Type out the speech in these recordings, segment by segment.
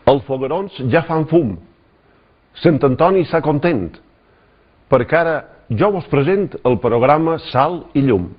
Els foguerons ja fan fum. Sant Antoni s'ha content, perquè ara jo vos present el programa Sal i Llum.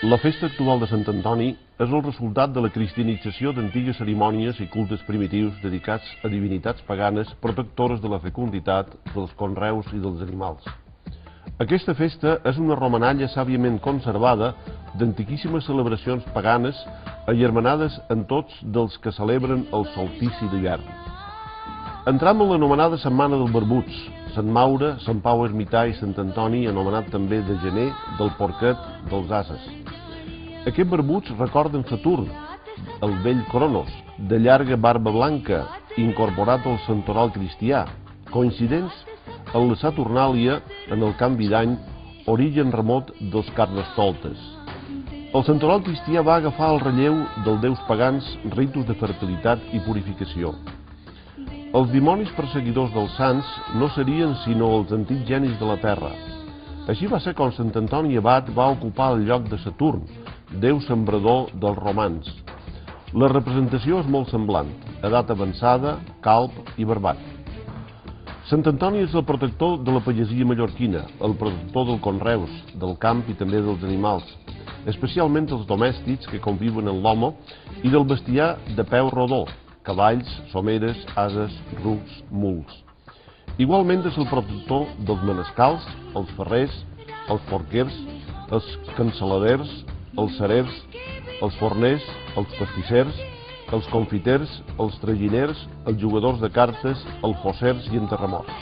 La festa actual de Sant Antoni és el resultat de la cristianització d'antigues cerimònies i cultes primitius dedicats a divinitats paganes protectores de la fecunditat, dels conreus i dels animals. Aquesta festa és una romanalla sàviament conservada d'antiquíssimes celebracions paganes agermanades en tots dels que celebren el solstici d'hivern. Entram en l'anomenada Setmana del Barbuts, Sant Maure, Sant Pau Ermità i Sant Antoni, anomenat també de gener, del porquet, dels ases. Aquests barbuts recorden Saturn, el vell Cronos, de llarga barba blanca, incorporat al santoral cristià, coincidents en la Saturnàlia en el canvi d'any, origen remot dels carnestoltes. El santoral cristià va agafar el relleu dels déus pagans ritus de fertilitat i purificació. Els dimonis perseguidors dels sants no serien sinó els antics genis de la terra. Així va ser com Sant Antoni Abat va ocupar el lloc de Saturn, déu sembrador dels romans. La representació és molt semblant, edat avançada, calb i barbat. Sant Antoni és el protector de la pagesia mallorquina, el protector dels conreus, del camp i també dels animals, especialment els domèstics que conviuen en l'home i del bestiar de peu rodó, cavalls, someres, ases, rucs, muls. Igualment és el protector dels manescals, els ferrers, els porquers, els cansaladers, els cerers, els forners, els pastissers, els confiters, els traginers, els jugadors de cartes, els fossers i enterramorts.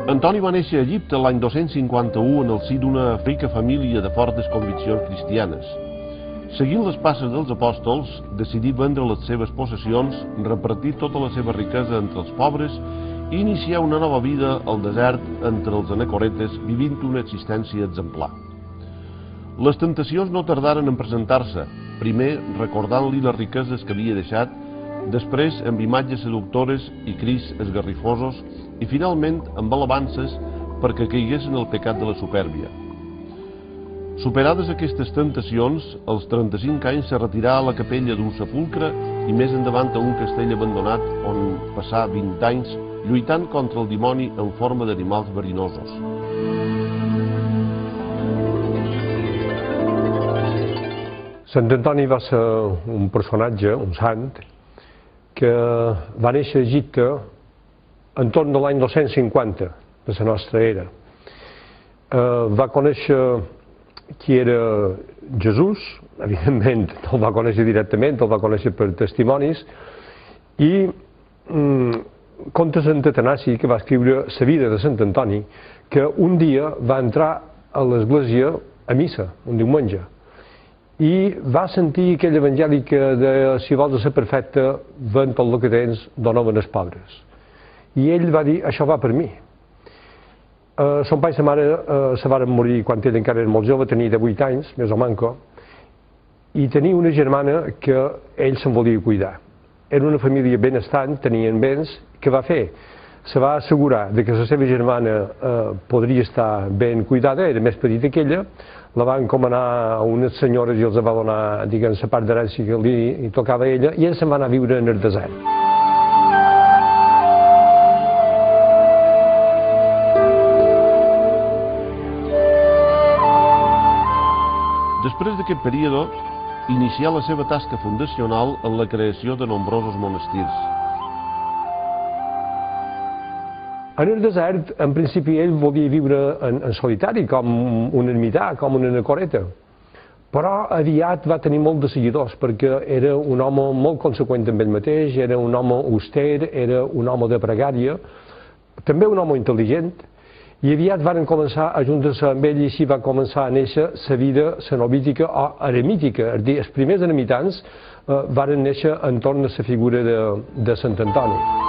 Antoni va néixer a Egipte l'any 251 en el si d'una rica família de fortes conviccions cristianes. Seguint les passes dels apòstols, decidí vendre les seves possessions, repartir tota la seva riquesa entre els pobres i iniciar una nova vida al desert entre els anacoretes, vivint una existència exemplar. Les tentacions no tardaren en presentar-se, primer recordant-li les riqueses que havia deixat, després amb imatges seductores i crits esgarrifosos i finalment amb alabances perquè caigués en el pecat de la supèrbia. Superades aquestes tentacions, als 35 anys se retirà a la capella d'un sepulcre i més endavant a un castell abandonat on passà 20 anys lluitant contra el dimoni en forma d'animals verinosos. Sant Antoni va ser un personatge, un sant, que va néixer a Egipte entorn de l'any 250 de la nostra era. Va conèixer qui era Jesús, evidentment no el va conèixer directament, el va conèixer per testimonis, i conta Sant Atanasi, que va escriure la vida de Sant Antoni, que un dia va entrar a l'església a missa, un diumenge, i va sentir aquell evangeli que de si vols ser perfecte, ven tot el que tens, dona-me'n els pobres. i ell va dir, això va per mi. Son pare i sa mare se varen morir quan ell encara era molt jove, tenia de 8 anys, més o manco, i tenia una germana que ell se'n volia cuidar. Era una família benestant, tenien béns. Què va fer? Se va assegurar que la seva germana podria estar ben cuidada, era més petita que ella, la va encomanar a unes senyores i els va donar, diguem, la part d'herència que li tocava a ella, i ell se'n va anar a viure en el desert. Després d'aquest període, inicià la seva tasca fundacional en la creació de nombrosos monestirs. En el desert, en principi, ell volia viure en solitari, com un ermità, com una anacoreta. Però aviat va tenir molt de seguidors, perquè era un home molt conseqüent amb ell mateix, era un home auster, era un home de pregària, també un home intel·ligent, i aviat van començar a juntar-se amb ell i així va començar a néixer la vida cenobítica o eremítica. És a dir, els primers eremitans van néixer entorn a la figura de Sant Antoni.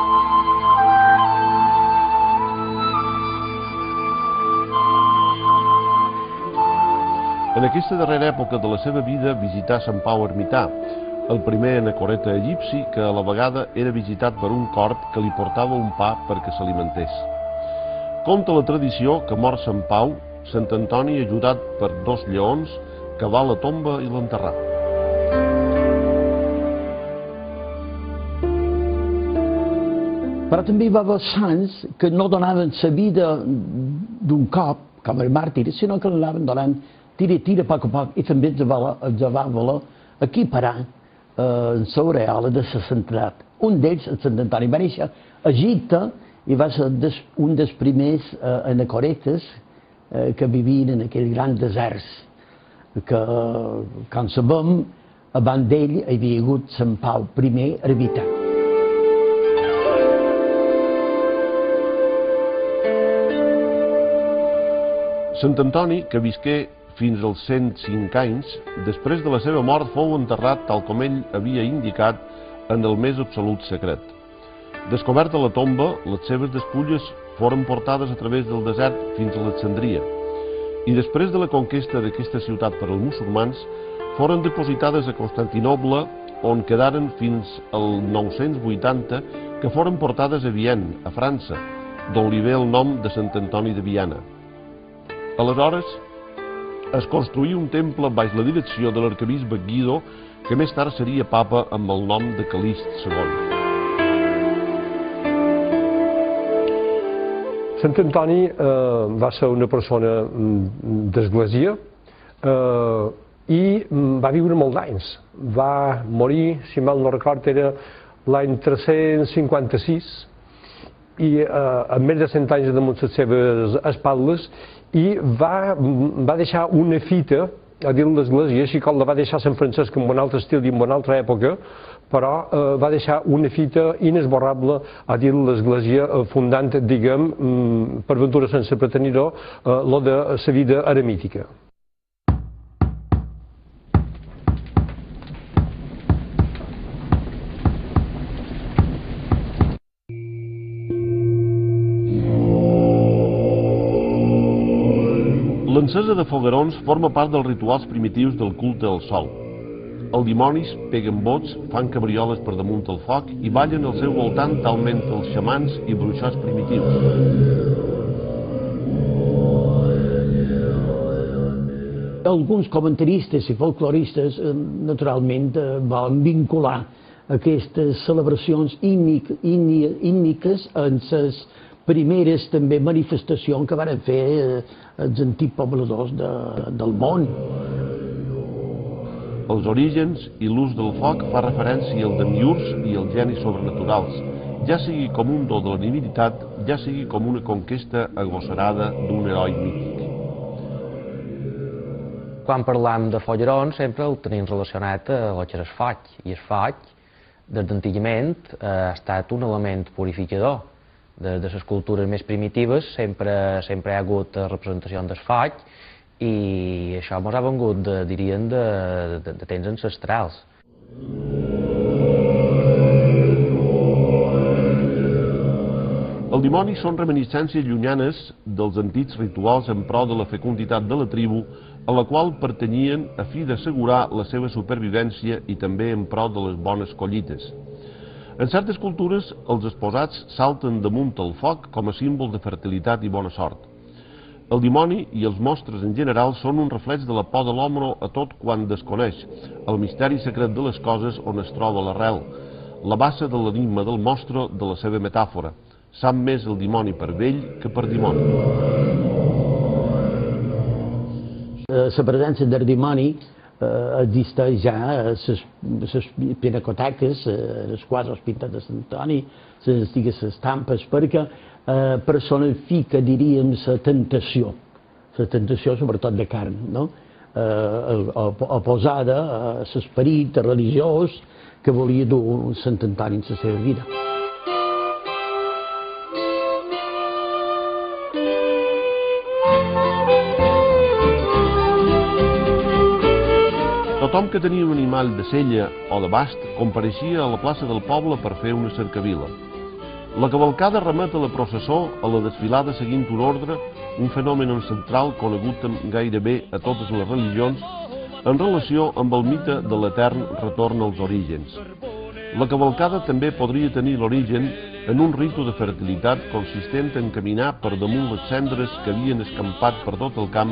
En aquesta darrera època de la seva vida visità Sant Pau Ermità, el primer anacoreta egipci que a la vegada era visitat per un corb que li portava un pa perquè s'alimentés. Conta la tradició que mor Sant Pau, Sant Antoni, ajudat per 2 lleons, cavà la tomba i l'enterrà. Però també hi va haver sants que no donaven la vida d'un cop, com els màrtirs, sinó que l'anaven donant tira a poc, i també els va voler equiparar en l'aureola de la santedat. Un d'ells, el Sant Antoni, va néixer a Egipte i va ser un dels primers anacoretes que vivien en aquells grans deserts, que, com sabem, abans d'ell hi havia hagut Sant Pau I ermità. Sant Antoni, que visqué fins als 105 anys, després de la seva mort fou enterrat tal com ell havia indicat en el més absolut secret. Descoberta la tomba, les seves despulles foren portades a través del desert fins a Alexandria i després de la conquesta d'aquesta ciutat per als musulmans foren depositades a Constantinoble, on quedaren fins al 980, que foren portades a Vienne, a França, d'on li ve el nom de Sant Antoni de Viana. Aleshores, es construí un temple baix la direcció de l'arquebisbe Guido, que més tard seria papa amb el nom de Calist II. Sant Antoni va ser una persona d'església i va viure molts anys. Va morir, si mal no record, era l'any 356 i amb més de 100 anys damunt les seves espatlles, i va deixar una fita a dins l'església, així com la va deixar Sant Francesc en un altre estil i en una altra època, però va deixar una fita inesborrable a dins l'església, fundant, diguem, per ventura sense pretenir-ho, lo de la vida eremítica. L'encesa de foguerons forma part dels rituals primitius del culte al sol. Els dimonis peguen bots, fan cabrioles per damunt del foc i ballen al seu voltant talment els xamans i bruixots primitius. Alguns comentaristes i folcloristes naturalment volen vincular aquestes celebracions ígniques en les primeres també manifestacions que van fer els antics pobladors del món. Els orígens i l'ús del foc fa referència al demiurgs i als genis sobrenaturals, ja sigui com un do de la divinitat, ja sigui com una conquesta agosarada d'un heroi mític. Quan parlam de follerons sempre el tenim relacionat a el que és el foc, i el foc, des d'antigament, ha estat un element purificador. De les cultures més primitives sempre hi ha hagut representacions del foc i això ens ha vengut, diríem, de temps ancestrals. dimonis són reminiscències llunyanes dels antics rituals en pro de la fecunditat de la tribu, a la qual pertanyien a fi d'assegurar la seva supervivència i també en pro de les bones collites. En certes cultures, els esposats salten damunt el foc com a símbol de fertilitat i bona sort. El dimoni i els monstres en general són un reflex de la por de l'home a tot quan desconeix, el misteri secret de les coses on es troba l'arrel, la base de l'enigma del monstre de la seva metàfora. Sap més el dimoni per vell que per dimoni. La presència del dimoni existeix ja a les pinacoteques, a les quals els pintats de Sant Antoni, les antigues estampes, perquè personifica, diríem, la tentació sobretot de carn, no? Oposada a l'esperit religiós que volia dur Sant Antoni en la seva vida. Tothom que tenia un animal de sella o de bast compareixia a la plaça del poble per fer una cercavila. La cavalcada remet a la processó, a la desfilada seguint un ordre, un fenomen central conegut gairebé a totes les religions, en relació amb el mite de l'etern retorn als orígens. La cavalcada també podria tenir l'origen en un ritu de fertilitat consistent en caminar per damunt les cendres que havien escampat per tot el camp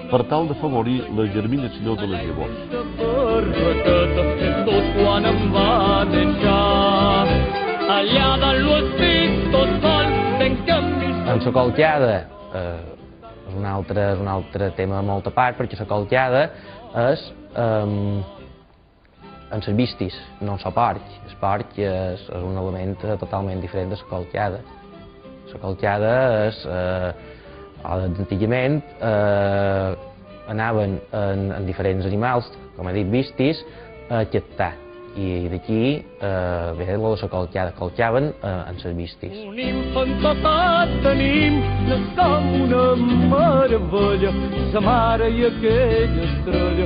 per tal d'afavorir la germinació de les llavors. En la colteada és un altre tema molt a part, perquè la colteada és en les vistis, no en el porc. El porc és un element totalment diferent de la colteada. La colteada és, antigament, anaven en diferents animals, com he dit, vistis, a captar. I d'aquí ve la de la colteada, colteaven en les vistis. Un infant papat tenim, nascam una meravella, sa mare i aquella estrella.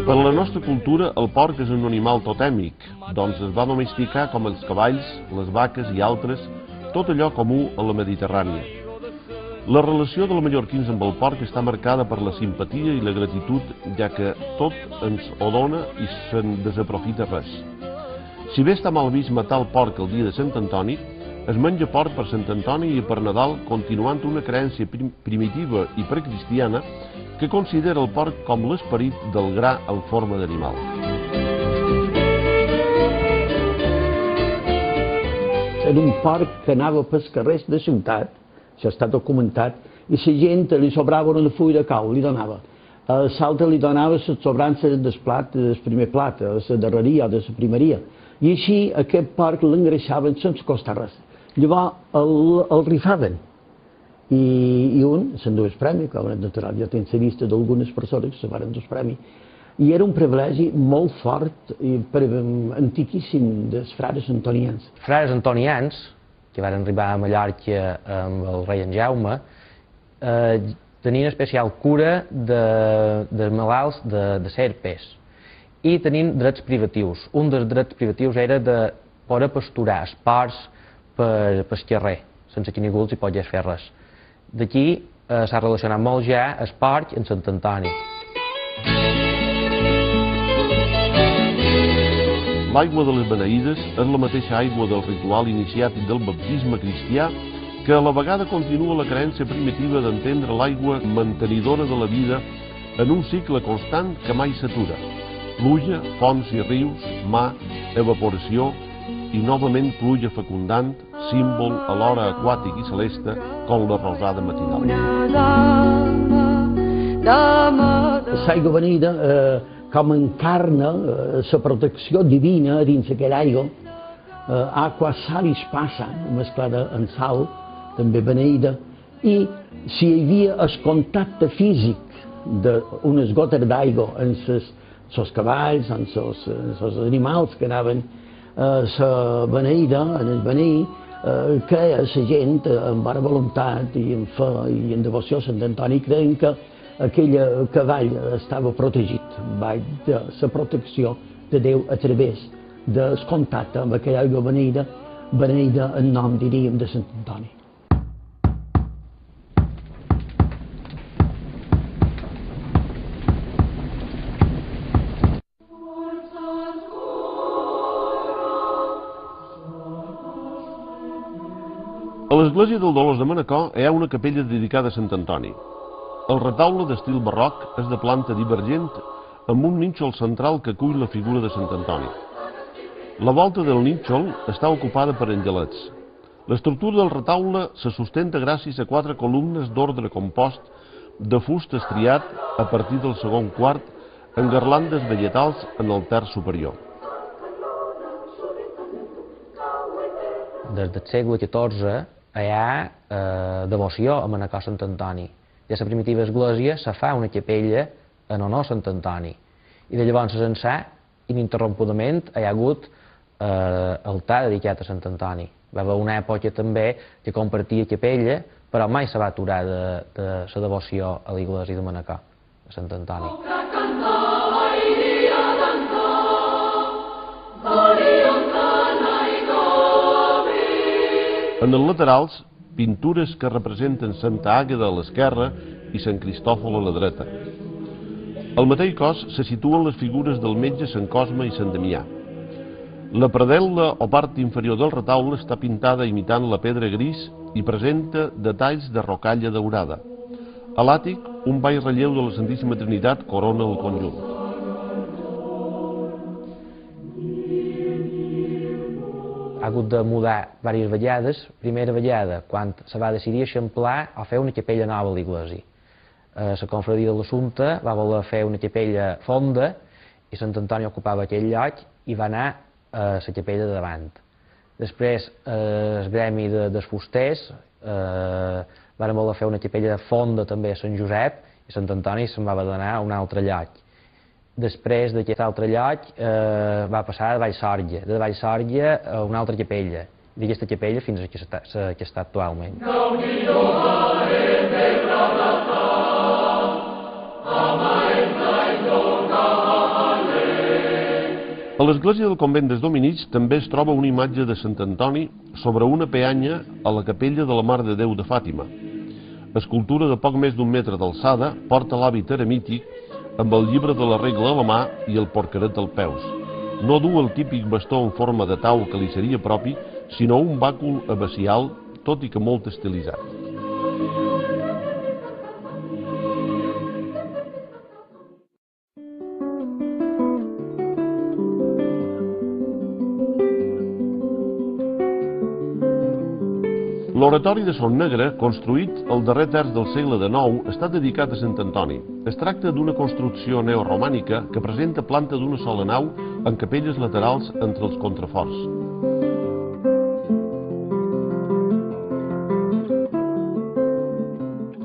Per a la nostra cultura, el porc és un animal totèmic, doncs es va domesticar com els cavalls, les vaques i altres, tot allò comú a la Mediterrània. La relació dels mallorquins amb el porc està marcada per la simpatia i la gratitud, ja que tot ens ho dona i se'n desaprofita res. Si bé està mal vist matar el porc el dia de Sant Antoni, es menja porc per Sant Antoni i per Nadal, continuant una creença primitiva i precristiana que considera el porc com l'esperit del gra en forma d'animal. Era un porc que anava pels carrers de ciutat, això està documentat, i la gent li sobrava una full de cau, li donava. A l'altre li donava les sobrances del plat, del primer plat, de la darreria o de la primeria. I així aquest porc l'engreixaven sense costar res. Llavors el rifaven. I un s'endú el premi, com és natural. Jo tinc la vista d'algunes persones que se van endur el premi. I era un privilegi molt fort i antiquíssim dels frares antonians. Frares antonians, que van arribar a Mallorca amb el rei en Jaume, tenien especial cura dels malalts de serpes i tenien drets privatius. Un dels drets privatius era de poder pasturar els porcs pel carrer, sense que ningú els hi pogués fer res. D'aquí s'ha relacionat molt ja el porc amb Sant Antoni. L'aigua de les beneïdes és la mateixa aigua del ritual iniciàtic del baptisme cristià que a la vegada continua la creença primitiva d'entendre l'aigua mantenidora de la vida en un cicle constant que mai s'atura. Pluja, fonts i rius, mar, evaporació i novament pluja fecundant, símbol alhora aquàtic i celeste com la rosada matinal. L'aigua beneïda com encarna la protecció divina dins aquella aigua, aqua salis passa, mesclada amb sal, també beneïda, i si hi havia el contacte físic d'unes gotes d'aigua amb els cavalls, amb els animals que anaven a la beneïda, en el beneir, creia la gent amb bona voluntat i amb fe i en devoció a Sant Antoni, creien que aquell cavall estava protegit de la protecció de Déu a través del contacte amb aquella aigua beneïda en nom, diríem, de Sant Antoni. l'església del Dolors de Manacor hi ha una capella dedicada a Sant Antoni. El retaule d'estil barroc és de planta divergent amb un nínxol central que acull la figura de Sant Antoni. La volta del nínxol està ocupada per angelets. L'estructura del retaule se sustenta gràcies a 4 columnes d'ordre compost de fusta estriat a partir del segon quart amb garlandes vegetals en el terç superior. Des del segle XIV hi ha devoció a Manacor Sant Antoni. I a la primitiva església se fa una capella en honor a Sant Antoni. I de llavors ençà, ininterrompudament, hi ha hagut altar dedicat a Sant Antoni. Va haver una època també que compartia capella, però mai se va aturar de la devoció a l'església de Manacor, a Sant Antoni. En els laterals, pintures que representen Santa Àgueda a l'esquerra i Sant Cristòfol a la dreta. Al mateix cos se situen les figures del metge Sant Cosme i Sant Damià. La predel·la o part inferior del retaule està pintada imitant la pedra gris i presenta detalls de rocalla daurada. A l'àtic, un baix relleu de la Santíssima Trinitat corona el conjunt. Ha hagut de mudar diverses vegades. Primera vegada, quan se va decidir eixamplar o fer una capella nova a l'església. La confraria de l'Assumpte va voler fer una capella fonda i Sant Antoni ocupava aquell lloc i va anar a la capella de davant. Després, el gremi dels fusters van voler fer una capella fonda també a Sant Josep i Sant Antoni se'n va d'anar a un altre lloc. Després d'aquest altre lloc va passar a Vallsorgia, de Vallsorgia a una altra capella, i d'aquesta capella fins a que està actualment. A l'església del convent dels Dominics també es troba una imatge de Sant Antoni sobre una peanya a la capella de la Mare de Déu de Fàtima. Escultura de poc més d'un metre d'alçada, porta l'hàbit eremític amb el llibre de la regla a la mà i el porqueret als peus. No du el típic bastó en forma de tau que li seria propi, sinó un bàcul abacial, tot i que molt estilitzat. L'oratori de Son Negre, construït al darrer terç del segle XIX, està dedicat a Sant Antoni. Es tracta d'una construcció neoromànica que presenta planta d'una sola nau amb capelles laterals entre els contraforts.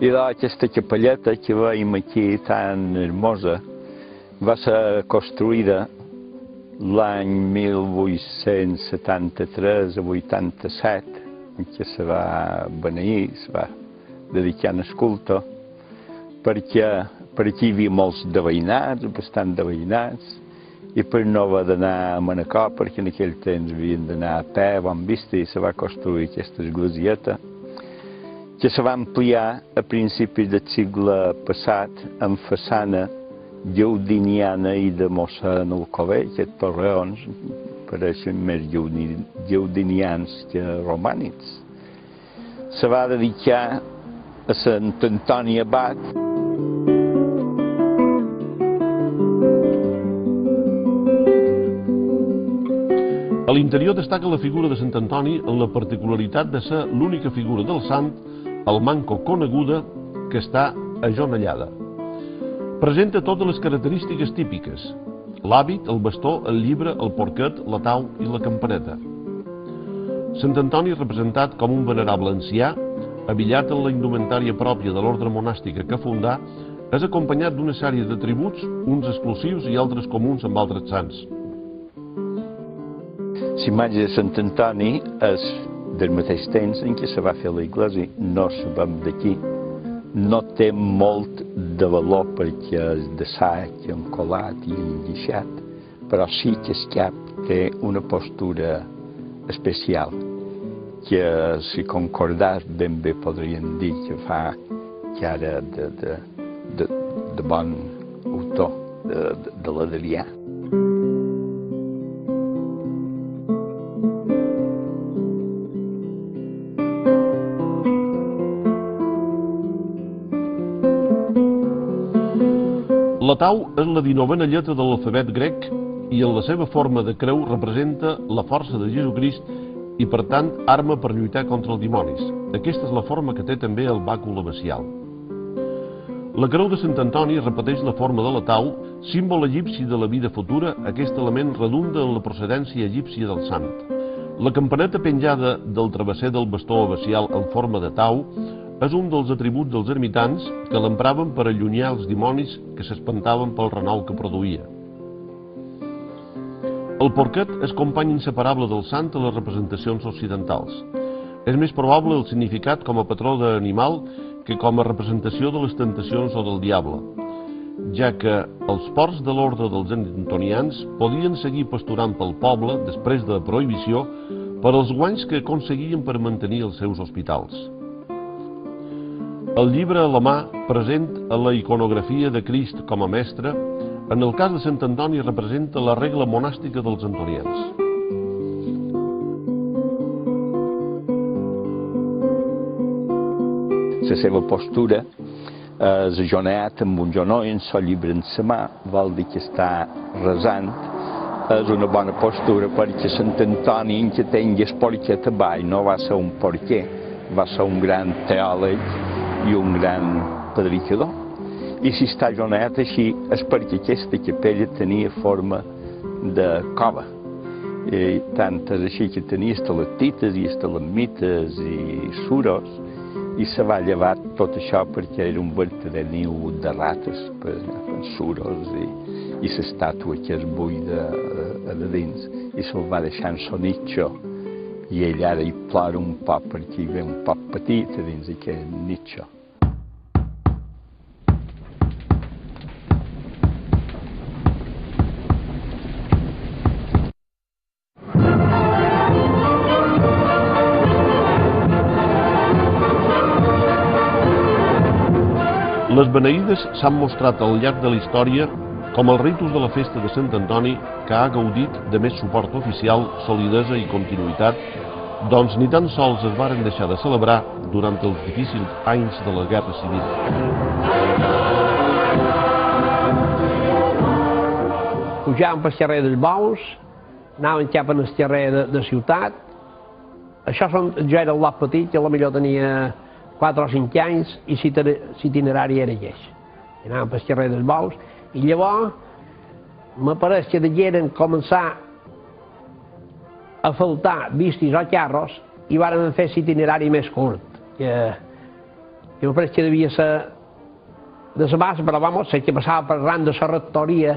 I aquesta capelleta que veiem aquí tan hermosa va ser construïda l'any 1873 a 87, en què se va beneir, se va dedicar a esculta, perquè per aquí hi havia molts de veïnats, bastant de veïnats, i per no haver d'anar a Manacor, perquè en aquell temps havien d'anar a peu, amb vista, i se va construir aquesta esglesieta, que se va ampliar a principis del segle passat amb façana gaudiniana i de mossèn Alcover, aquests torreons pareixen més gaudinians que romànics. Se va dedicar a Sant Antoni Abat. A l'interior destaca la figura de Sant Antoni en la particularitat de ser l'única figura del sant al manco coneguda que està ajonellada. Presenta totes les característiques típiques: l'hàbit, el bastó, el llibre, el porquet, la tau i la campaneta. Sant Antoni, representat com un venerable ancià, abillat en la indumentària pròpia de l'ordre monàstica que fundà, és acompanyat d'una sèrie d'atributs, uns exclusius i altres comuns amb altres sants. L'imatge de Sant Antoni és del mateix temps en què se va fer l'església, no sabem d'aquí. No té molt de valor perquè és de sac, encolat i enguixat, però sí que el cap té una postura especial, que si concordats ben bé podríem dir que fa cara de bon autor, de l'Adrià. La tau és la 19a lletra de l'alfabet grec i en la seva forma de creu representa la força de Jesucrist i, per tant, arma per lluitar contra els dimonis. Aquesta és la forma que té també el bàcul abacial. La creu de Sant Antoni repeteix la forma de la tau, símbol egipci de la vida futura. Aquest element redunda en la procedència egípcia del sant. La campaneta penjada del travesser del bastó abacial en forma de tau és un dels atributs dels ermitans que l'empraven per allunyar els dimonis que s'espantaven pel renou que produïa. El porquet és company inseparable del sant a les representacions occidentals. És més probable el significat com a patró d'animal que com a representació de les tentacions o del diable, ja que els porcs de l'ordre dels antonians podien seguir pasturant pel poble després de la prohibició per als guanys que aconseguien per mantenir els seus hospitals. El llibre a la mà present a la iconografia de Crist com a mestre, en el cas de Sant Antoni representa la regla monàstica dels antonians. La seva postura és ajoneat amb un genoll en el llibre en la mà, vol dir que està resant. És una bona postura perquè Sant Antoni, que tingui el porquet a baix, no va ser un porquer, va ser un gran teòleg i un gran predicador. I si està ajoneat així és perquè aquesta capella tenia forma de cova. Tant és així que tenia estalactites i estalagmites i suros, i se va llevar tot això perquè era un verdader niu de rates, per suros, i l'estàtua que és buida a dins, i se'l va deixar en son nicho, i ell ara hi plora un poc perquè hi ve un poc petit a dins d'aquest nicho. Les beneïdes s'han mostrat al llarg de la història com el ritus de la festa de Sant Antoni que ha gaudit de més suport oficial, solidesa i continuïtat, doncs ni tan sols es varen deixar de celebrar durant els difícils anys de la Guerra Civil. Pujàvem pel carrer dels Bous, anàvem cap al carrer de Ciutat. Això jo era el lot petit, que potser tenia 4 o 5 anys, i l'itinerari era aquest. Anàvem pel carrer dels Bous, i llavors m'apareix que degueren començar a faltar vistis o carros i varen fer l'itinerari més curt, que m'apareix que devia ser de la base, però vamos, sé que passava per ran de la rectoria,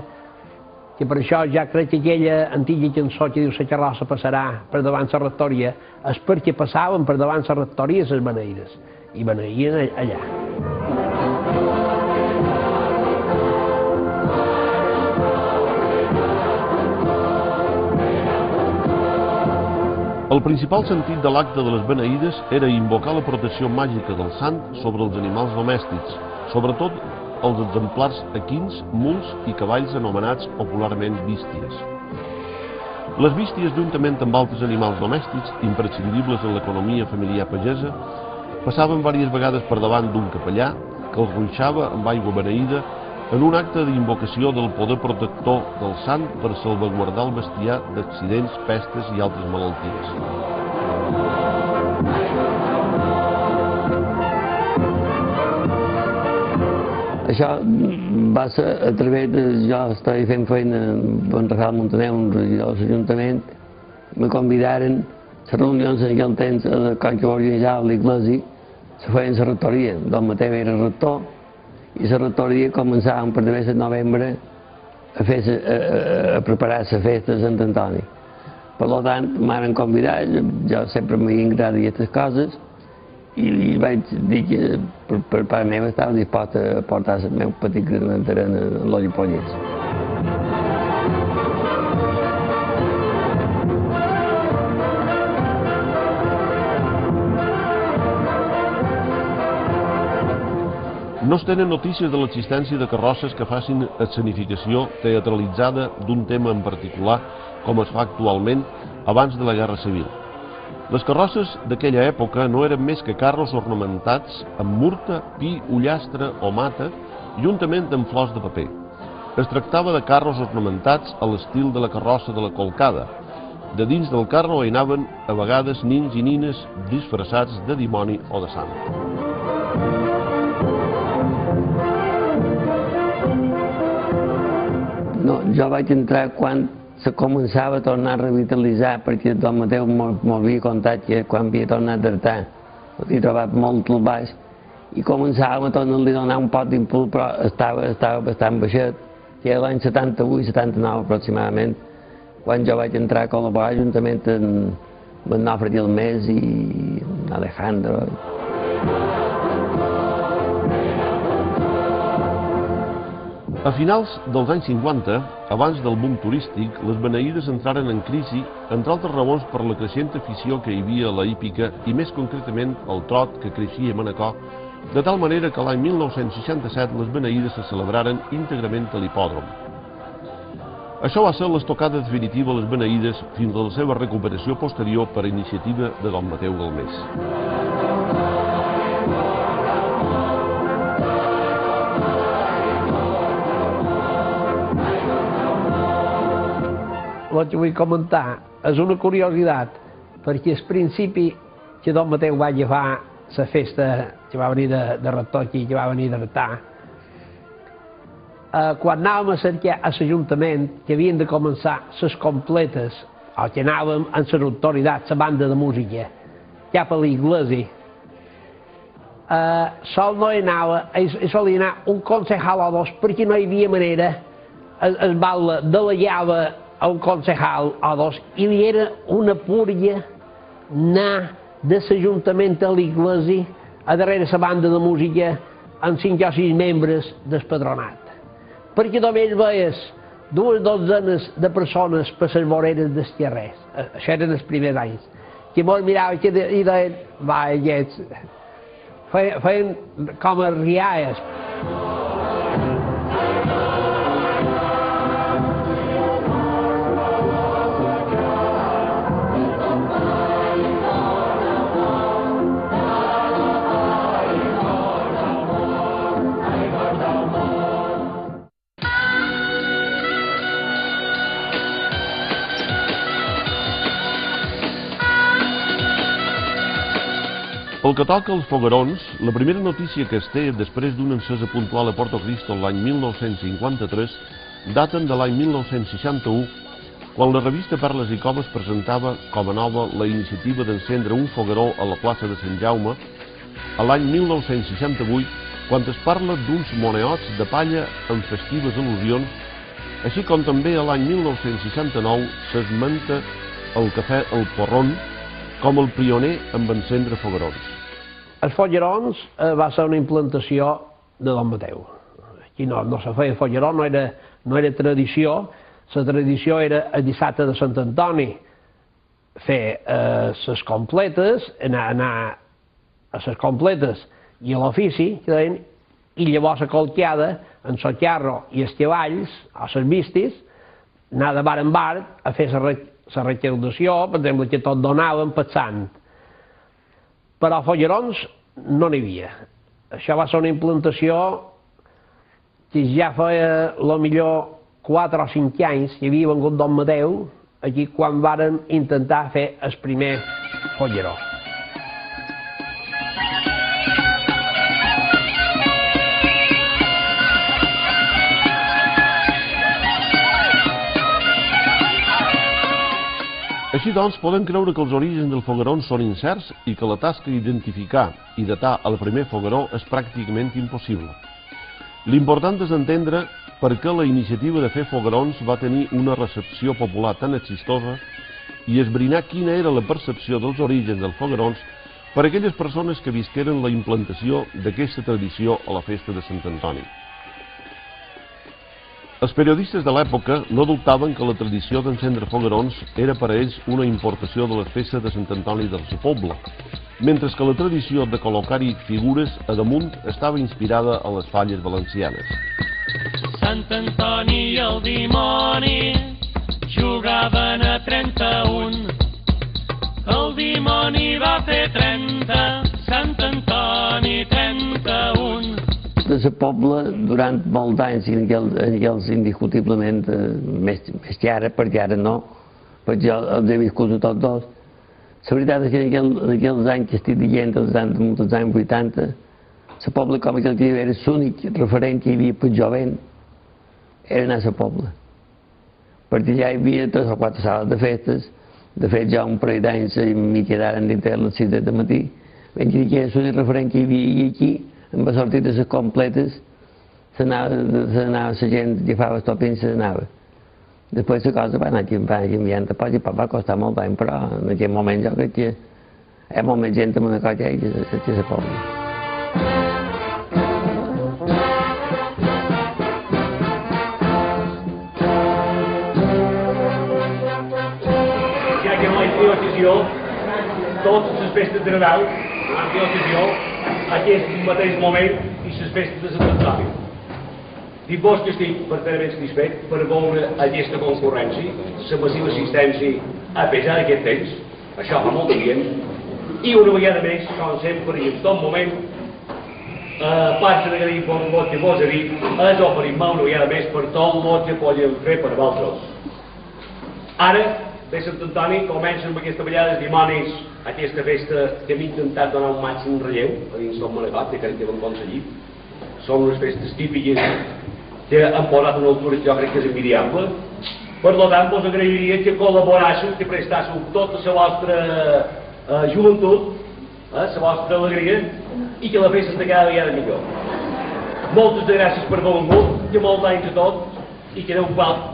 que per això ja crec que aquella antiga cançó que diu la carrossa passarà per davant la rectoria és perquè passaven per davant la rectoria les beneïdes, i beneïen allà. El principal sentit de l'acte de les beneïdes era invocar la protecció màgica del sant sobre els animals domèstics, sobretot els exemplars equins, muls i cavalls anomenats popularment bísties. Les bísties, juntament amb altres animals domèstics, imprescindibles en l'economia familiar pagesa, passaven diverses vegades per davant d'un capellà que els ruixava amb aigua beneïda en un acte d'invocació del poder protector del sant per salvaguardar el bestiar d'accidents, pestes i altres malalties. Això va ser a través de... Jo estava fent feina amb en Rafael Montaner, un regidor de l'Ajuntament. Me convidaren a les reunions en aquell temps quan que organitzava l'Iglesi, se feien la rectoria. Don Mateu era rector i la rectoria començàvem per de novembre a preparar la festa de Sant Antoni. Per tant, m'han convidat, jo sempre m'havien agradat aquestes coses, i vaig dir que per part meva estava dispost a portar el meu petit granet d'arena en l'Olla Pollets. No es tenen notícies de l'existència de carrosses que facin escenificació teatralitzada d'un tema en particular, com es fa actualment, abans de la Guerra Civil. Les carrosses d'aquella època no eren més que carros ornamentats amb murta, pi, ullastre o mata, juntament amb flors de paper. Es tractava de carros ornamentats a l'estil de la carrossa de la Colcada. De dins del carro hi anaven a vegades nins i nines disfressats de dimoni o de sant. No, jo vaig entrar quan se començava a tornar a revitalitzar, perquè Don Mateu m'havia contat que quan havia tornat d'Artà l'havia trobat molt al baix i començàvem a tornar-li a donar un pot d'impuls, però estava bastant baixet, que era l'any 78-79 aproximadament, quan jo vaig entrar a col·laborar juntament amb en Nofre Gilmés i Alejandro. A finals dels anys 50, abans del boom turístic, les beneïdes entraren en crisi, entre altres raons per la creixent afició que hi havia a la hípica i més concretament el trot que creixia a Manacor, de tal manera que l'any 1967 les beneïdes se celebraren íntegrament a l'hipòdrom. Això va ser l'estocada definitiva a les beneïdes fins a la seva recuperació posterior per iniciativa de Don Mateu Galmés. El que vull comentar és una curiositat, perquè al principi que Don Mateu va llevar la festa que va venir de rector aquí, que va venir d'Artà, quan anàvem a cercar a l'Ajuntament que havien de començar les completes, o que anàvem en l'autoritat, la banda de música, cap a l'església, sol no hi anava, solia anar un concejal o dos, perquè no hi havia manera, el batle delegava a un concejal o dos, i li era una púria anar de l'Ajuntament a l'església a darrere la banda de música amb 5 o 6 membres del patronat. Perquè només veies 2 dotzenes de persones per les voreres dels carrers. Això eren els primers anys. Que molt mirava i deien, va, aquests, feien com a rialles. Pel que toca als foguerons, la primera notícia que es té després d'una encesa puntual a Porto Cristo l'any 1953 daten de l'any 1961, quan la revista Perles i Coves presentava com a nova la iniciativa d'encendre un fogueró a la plaça de Sant Jaume, a l'any 1968, quan es parla d'uns moneots de palla amb festives al·lusions, així com també a l'any 1969 s'esmenta el cafè El Porrón com el pioner en encendre foguerons. Els foguerons va ser una implantació de Don Mateu. Aquí no se feia fogueró, no era tradició. La tradició era el dissabte de Sant Antoni fer les completes, anar a les completes i a l'ofici, i llavors a colqueada, en el carro i els cavalls, o les vistis, anar de bar en bar a fer la recaudació, per exemple, que tot donaven per sant. Però foguerons no n'hi havia. Això va ser una implantació que ja feia millor 4 o 5 anys que havia vengut Don Mateu aquí quan varen intentar fer el primer fogueró. Així doncs, podem creure que els orígens del fogueró són incerts i que la tasca d'identificar i datar el primer fogueró és pràcticament impossible. L'important és entendre per què la iniciativa de fer foguerons va tenir una recepció popular tan exitosa i esbrinar quina era la percepció dels orígens dels foguerons per a aquelles persones que visqueren la implantació d'aquesta tradició a la festa de Sant Antoni. Els periodistes de l'època no dubtaven que la tradició d'encendre foguerons era per a ells una importació de les festes de Sant Antoni del seu poble, mentre que la tradició de col·locar-hi figures a damunt estava inspirada a les falles valencianes. Sant Antoni i el dimoni jugaven a 31. El dimoni va fer 30, Sant Antoni 31. De la poble durant molts anys, en aquells indiscutiblement més que ara, perquè ara no, perquè jo els he viscut a tots dos. La veritat és que en aquells anys que estic dient, els anys 80, la poble com aquell que era l'únic referent que hi havia per jovent, era anar a la poble. Perquè ja hi havia 3 o 4 sales de festes. De fet, jo un parell d'anys m'hi quedaren dintre a les 6 del matí. Vam dir que era l'únic referent que hi havia, i aquí, amb les sortides completes, s'anava la gent, agafava el topins i s'anava. Després la cosa va anar canviant a poc i poc, va costar molt temps, però en aquell moment jo crec que hi ha molt més gent amb una cosa que la poble. Ja que no hi ha decisió, totes les festes de Nadal, no hi ha decisió, aquest mateix moment i les festes de Sant Antoni. Dic vos que estic perfectament satisfet per veure aquesta concurrència, la massiva assistència a pesar d'aquest temps, això fa molt bien, i una vegada més, com sempre i en tot moment, part d'agrair el vot que vos he dit, és oferir-me una vegada més per tot el que podem fer per vosaltres. Ara, de Sant Antoni, comença amb aquesta ballada de dimonis, aquesta festa que hem intentat donar un màxim relleu, a dins tot manegat, que crec que hem aconseguit. Són unes festes típiques que han posat una altura que jo crec que és envidiable. Per tant, vos agrairia que col·laborasseu, que prestasseu tota la vostra joventut, la vostra alegria, i que la festa de cada vegada millor. Moltes gràcies per haver vingut, que molts anys a tots, i que Déu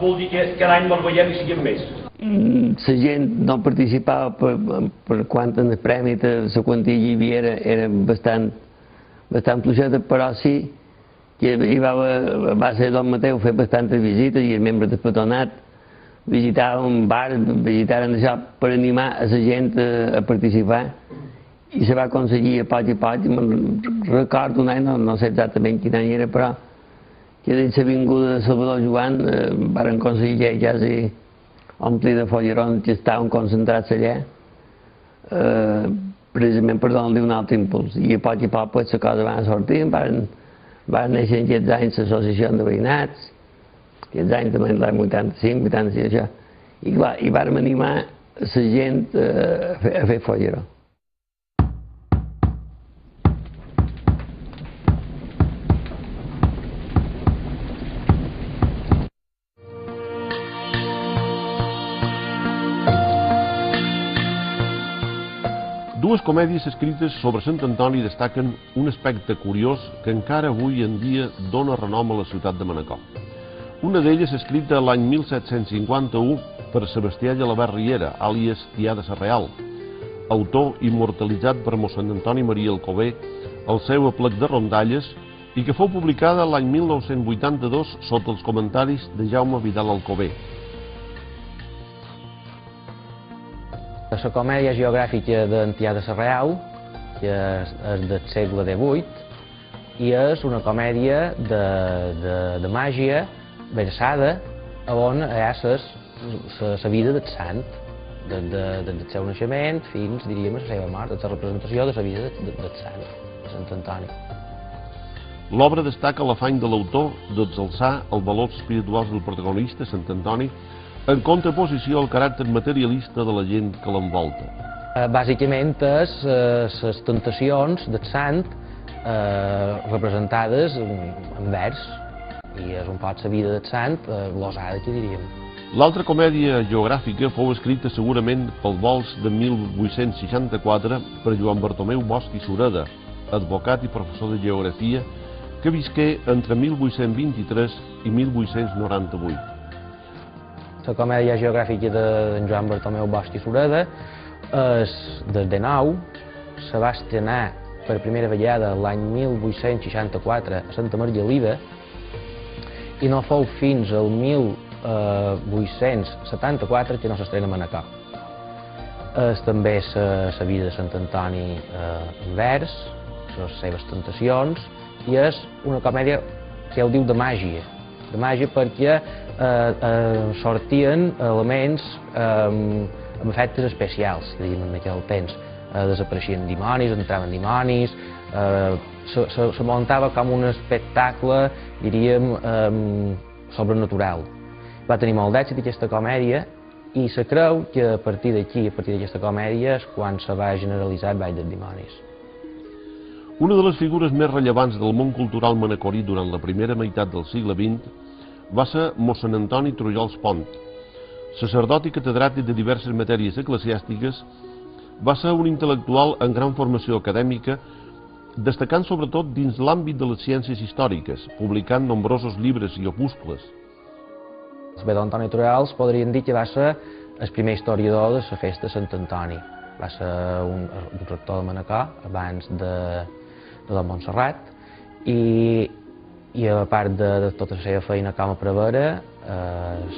vol dir que cada any ens veiem i siguem més. La gent no participava per quant en el premi, la quantia hi havia era bastant fluixeta, però sí que hi va ser Don Mateu fer bastantes visites i els membres del patronat visitaven bar, visitaren això per animar a la gent a participar, i se va aconseguir a poc. Recordo un any, no sé exactament quin any era, però que dins l'avinguda de Salvador Joan van aconseguir quasi omplir de follerons que estaven concentrats allà, precisament per donar-li un altre impuls. I a poc la cosa va sortir, van néixer en aquests anys l'associació de veïnats, aquests anys també l'any 85, 86, això, i vam animar la gent a fer folleró. Dues comèdies escrites sobre Sant Antoni destaquen un aspecte curiós que encara avui en dia dona renom a la ciutat de Manacor. Una d'elles escrita l'any 1751 per Sebastià Gelabert Riera, àlies Tià de Sarreal, autor immortalitzat per mossèn Antoni Maria Alcover al seu aplec de rondalles, i que fou publicada l'any 1982 sota els comentaris de Jaume Vidal Alcover. La comèdia geogràfica d'en Tià de Sarreal, que és del segle XVIII, i és una comèdia de màgia versada on hi ha la vida del sant, des del seu naixement fins, diríem, a la seva mort, la representació de la vida del sant, de Sant Antoni. L'obra destaca l'afany de l'autor d'exalçar els valors espirituals del protagonista, Sant Antoni, en contraposició al caràcter materialista de la gent que l'envolta. Bàsicament és les tentacions del sant representades en vers, i és un poc la vida del sant glosada, que diríem. L'altra comèdia geogràfica fou escrita segurament pels volts de 1864 per Joan Bartomeu Bosch i Sureda, advocat i professor de geografia, que visqué entre 1823 i 1898. La comèdia geogràfica d'en Joan Bartomeu Bosch i Sureda és del XIX, se va estrenar per primera vegada l'any 1864 a Santa Margalida i no fou fins al 1874 que no s'estrena a Manacor. És també la vida de Sant Antoni en vers, les seves tentacions, i és una comèdia que ell diu de màgia perquè sortien elements amb efectes especials, que diguem en aquell temps. desapareixien dimonis, entraven dimonis, se muntava com un espectacle, diríem, sobrenatural. Va tenir molt d'èxit aquesta comèdia i se creu que a partir d'aquí, a partir d'aquesta comèdia, és quan se va generalitzar el ball dels dimonis. Una de les figures més rellevants del món cultural manacorí durant la primera meitat del segle XX va ser mossèn Antoni Trullols Pont. Sacerdot i catedràtic de diverses matèries eclesiàstiques, va ser un intel·lectual en gran formació acadèmica, destacant sobretot dins l'àmbit de les ciències històriques, publicant nombrosos llibres i opuscles. Bé, d'Antoni Trullols podríem dir que va ser el primer historiador de la festa de Sant Antoni. Va ser un rector de Manacor abans de don Montserrat i a part de tota la seva feina com a prevere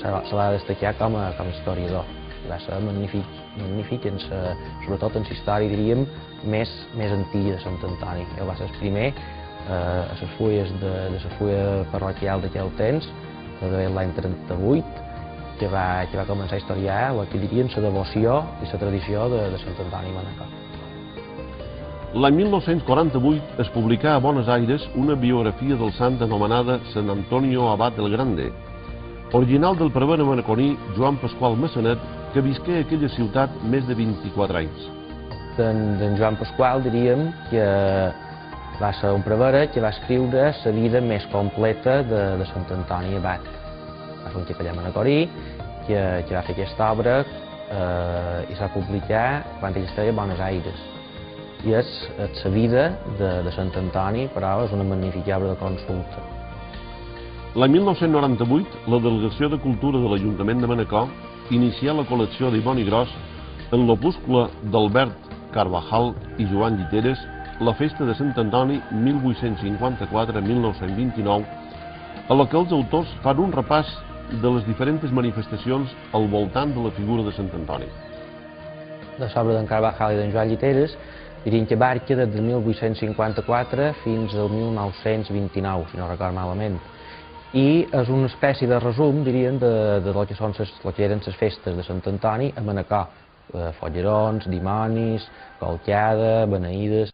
se va destacar com a historiador. Va ser magnífic sobretot en la història, diríem, més antiga de Sant Antoni. Ell va ser el primer a les fulles de la fulla parroquial d'aquell temps, l'any 38, que va començar a historiar el que diríem la devoció i la tradició de Sant Antoni i Manacor. L'any 1948 es publicà a Buenos Aires una biografia del sant anomenada Sant Antonio Abad del Grande, original del prevere manacorí Joan Pasqual Massanet, que visqué a aquella ciutat més de 24 anys. D'en Joan Pasqual diríem que va ser un prevere que va escriure la vida més completa de Sant Antoni Abat. Va ser un capellà manacorí que va fer aquesta obra i s'ha publicat quan ell estava a Buenos Aires. I és la vida de Sant Antoni, però és una magnífica obra de consulta. L'any 1998, la Delegació de Cultura de l'Ajuntament de Manacor inicià la col·lecció d'Iboni Gros en l'opúscula d'Albert Carvajal i Joan Lliteres, la festa de Sant Antoni 1854-1929, a la que els autors fan un repàs de les diferents manifestacions al voltant de la figura de Sant Antoni. La obra d'en Carvajal i d'en Joan Lliteres diríem que abarca des del 1854 fins al 1929, si no recordo malament. I és una espècie de resum, diríem, de lo que eren les festes de Sant Antoni a Manacor. Follerons, dimonis, colcada, beneïdes.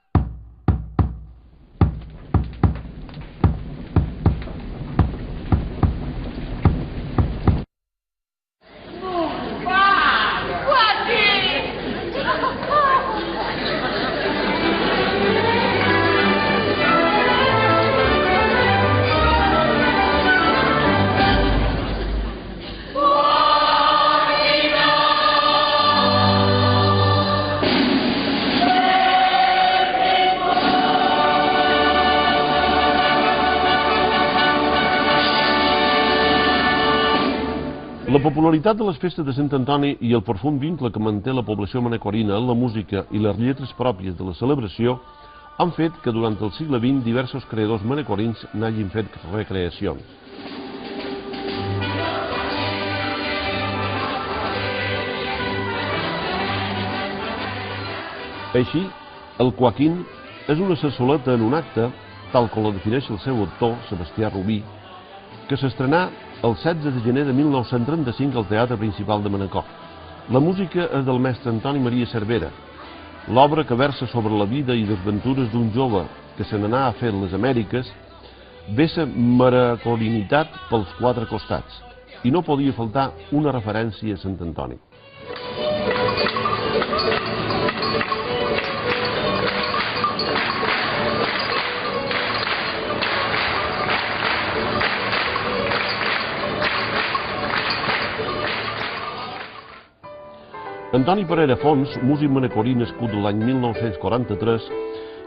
La popularitat de les festes de Sant Antoni i el profund vincle que manté la població manacorina en la música i les lletres pròpies de la celebració han fet que durant el segle XX diversos creadors manacorins n'hagin fet recreacions. Així, el Coaquín és una sarsoleta en un acte, tal com la defineix el seu autor, Sebastià Rubí, que s'estrenà el 16 de gener de 1935 al Teatre Principal de Manacor. La música és del mestre Antoni Maria Cervera. L'obra, que versa sobre la vida i desventures d'un jove que se n'anà a fer les Amèriques, vessa manacorinitat pels quatre costats, i no podia faltar una referència a Sant Antoni. Antoni Parera Fons, músic manacorí nascut l'any 1943,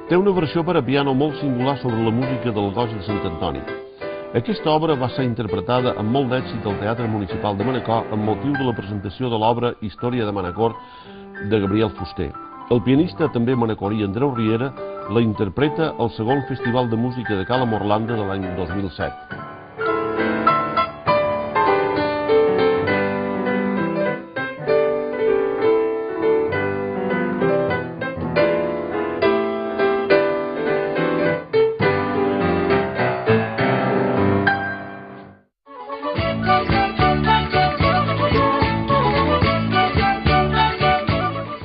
té una versió per a piano molt singular sobre la música del Goig de Sant Antoni. Aquesta obra va ser interpretada amb molt d'èxit al Teatre Municipal de Manacor amb motiu de la presentació de l'obra Història de Manacor de Gabriel Fuster. El pianista, també manacorí, Andreu Riera, la interpreta al segon Festival de Música de Cala Morlanda de l'any 2007.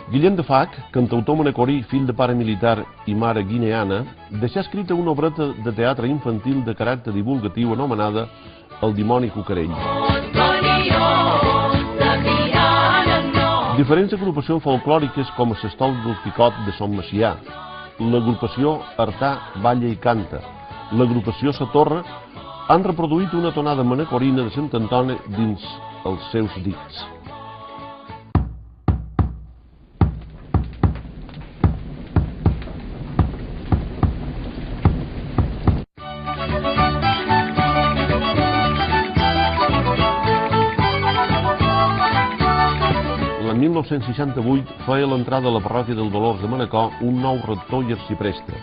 Guillem de Fac, cantautor manacorí, fill de pare militar i mare guineana, deixà escrita una obreta de teatre infantil de caràcter divulgatiu anomenada El dimoni cucarell. Diferents agrupacions folclòriques com l'Estol del Picot de Son Macià, l'agrupació Artà Balla i Canta, l'agrupació Sa Torre, han reproduït una tonada manacorina de Sant Antoni dins els seus dits. L'any 1968 feia l'entrada a la parròquia del Dolors de Manacor un nou rector i arcipreste,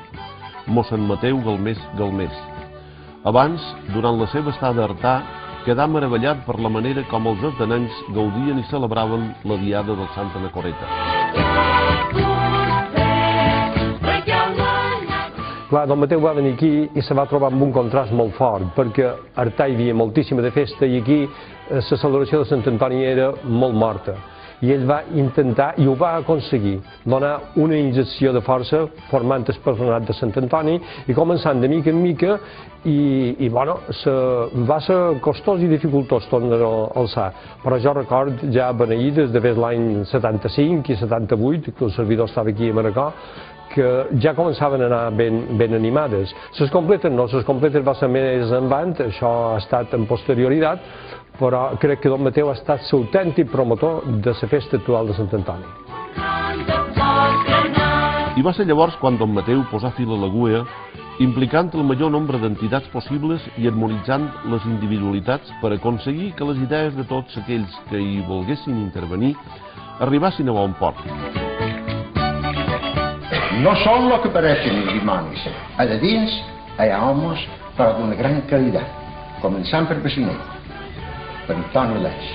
mossèn Mateu Galmés Galmés. Abans, durant la seva estada a Artà, quedà meravellat per la manera com els artanencs gaudien i celebraven la diada del Sant Anacoreta. Clar, don Mateu va venir aquí i se va trobar amb un contrast molt fort, perquè a Artà hi havia moltíssima de festa i aquí la celebració de Sant Antoni era molt morta. I ell va intentar, i ho va aconseguir, donar una injecció de força formant el personat de Sant Antoni i començant de mica en mica i bueno, va ser costós i dificultós tornar a alçar. Però jo record ja beneïdes d'haver l'any 75 i 78, que el servidor estava aquí a Manacor, que ja començaven a anar ben animades. Les completes no, les completes va ser més endavant, això ha estat en posterioritat, però crec que don Mateu ha estat l'autèntic promotor de la festa actual de Sant Antoni. I va ser llavors quan don Mateu posà fil a l'agulla, implicant el major nombre d'entitats possibles i harmonitzant les individualitats per aconseguir que les idees de tots aquells que hi volguessin intervenir arribassin a bon port. No son lo que parecen los imanes. Allà dins hi ha homes però d'una gran qualitat, començant per Bacinet, per Antoni Leix,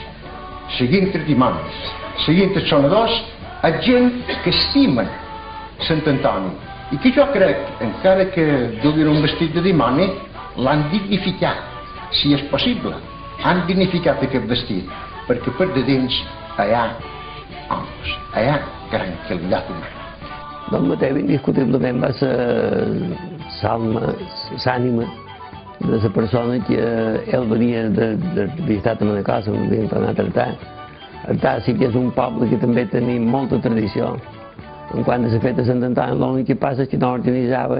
seguint els imanes, seguint els sonadors, a gent que estimen Sant Antoni i que jo crec, encara que duguin un vestit de dimoni, l'han dignificat, si és possible, han dignificat aquest vestit, perquè per de dins hi ha homes, hi ha gran qualitat humana. Don Mateu indiscutiblement va ser l'ànima de la persona que ell venia de visitar a Manacor, havia tornat a Artà. Artà sí que és un poble que també tenia molta tradició. En quant a la festa de Sant Antoni, l'únic que passa és que no organitzava,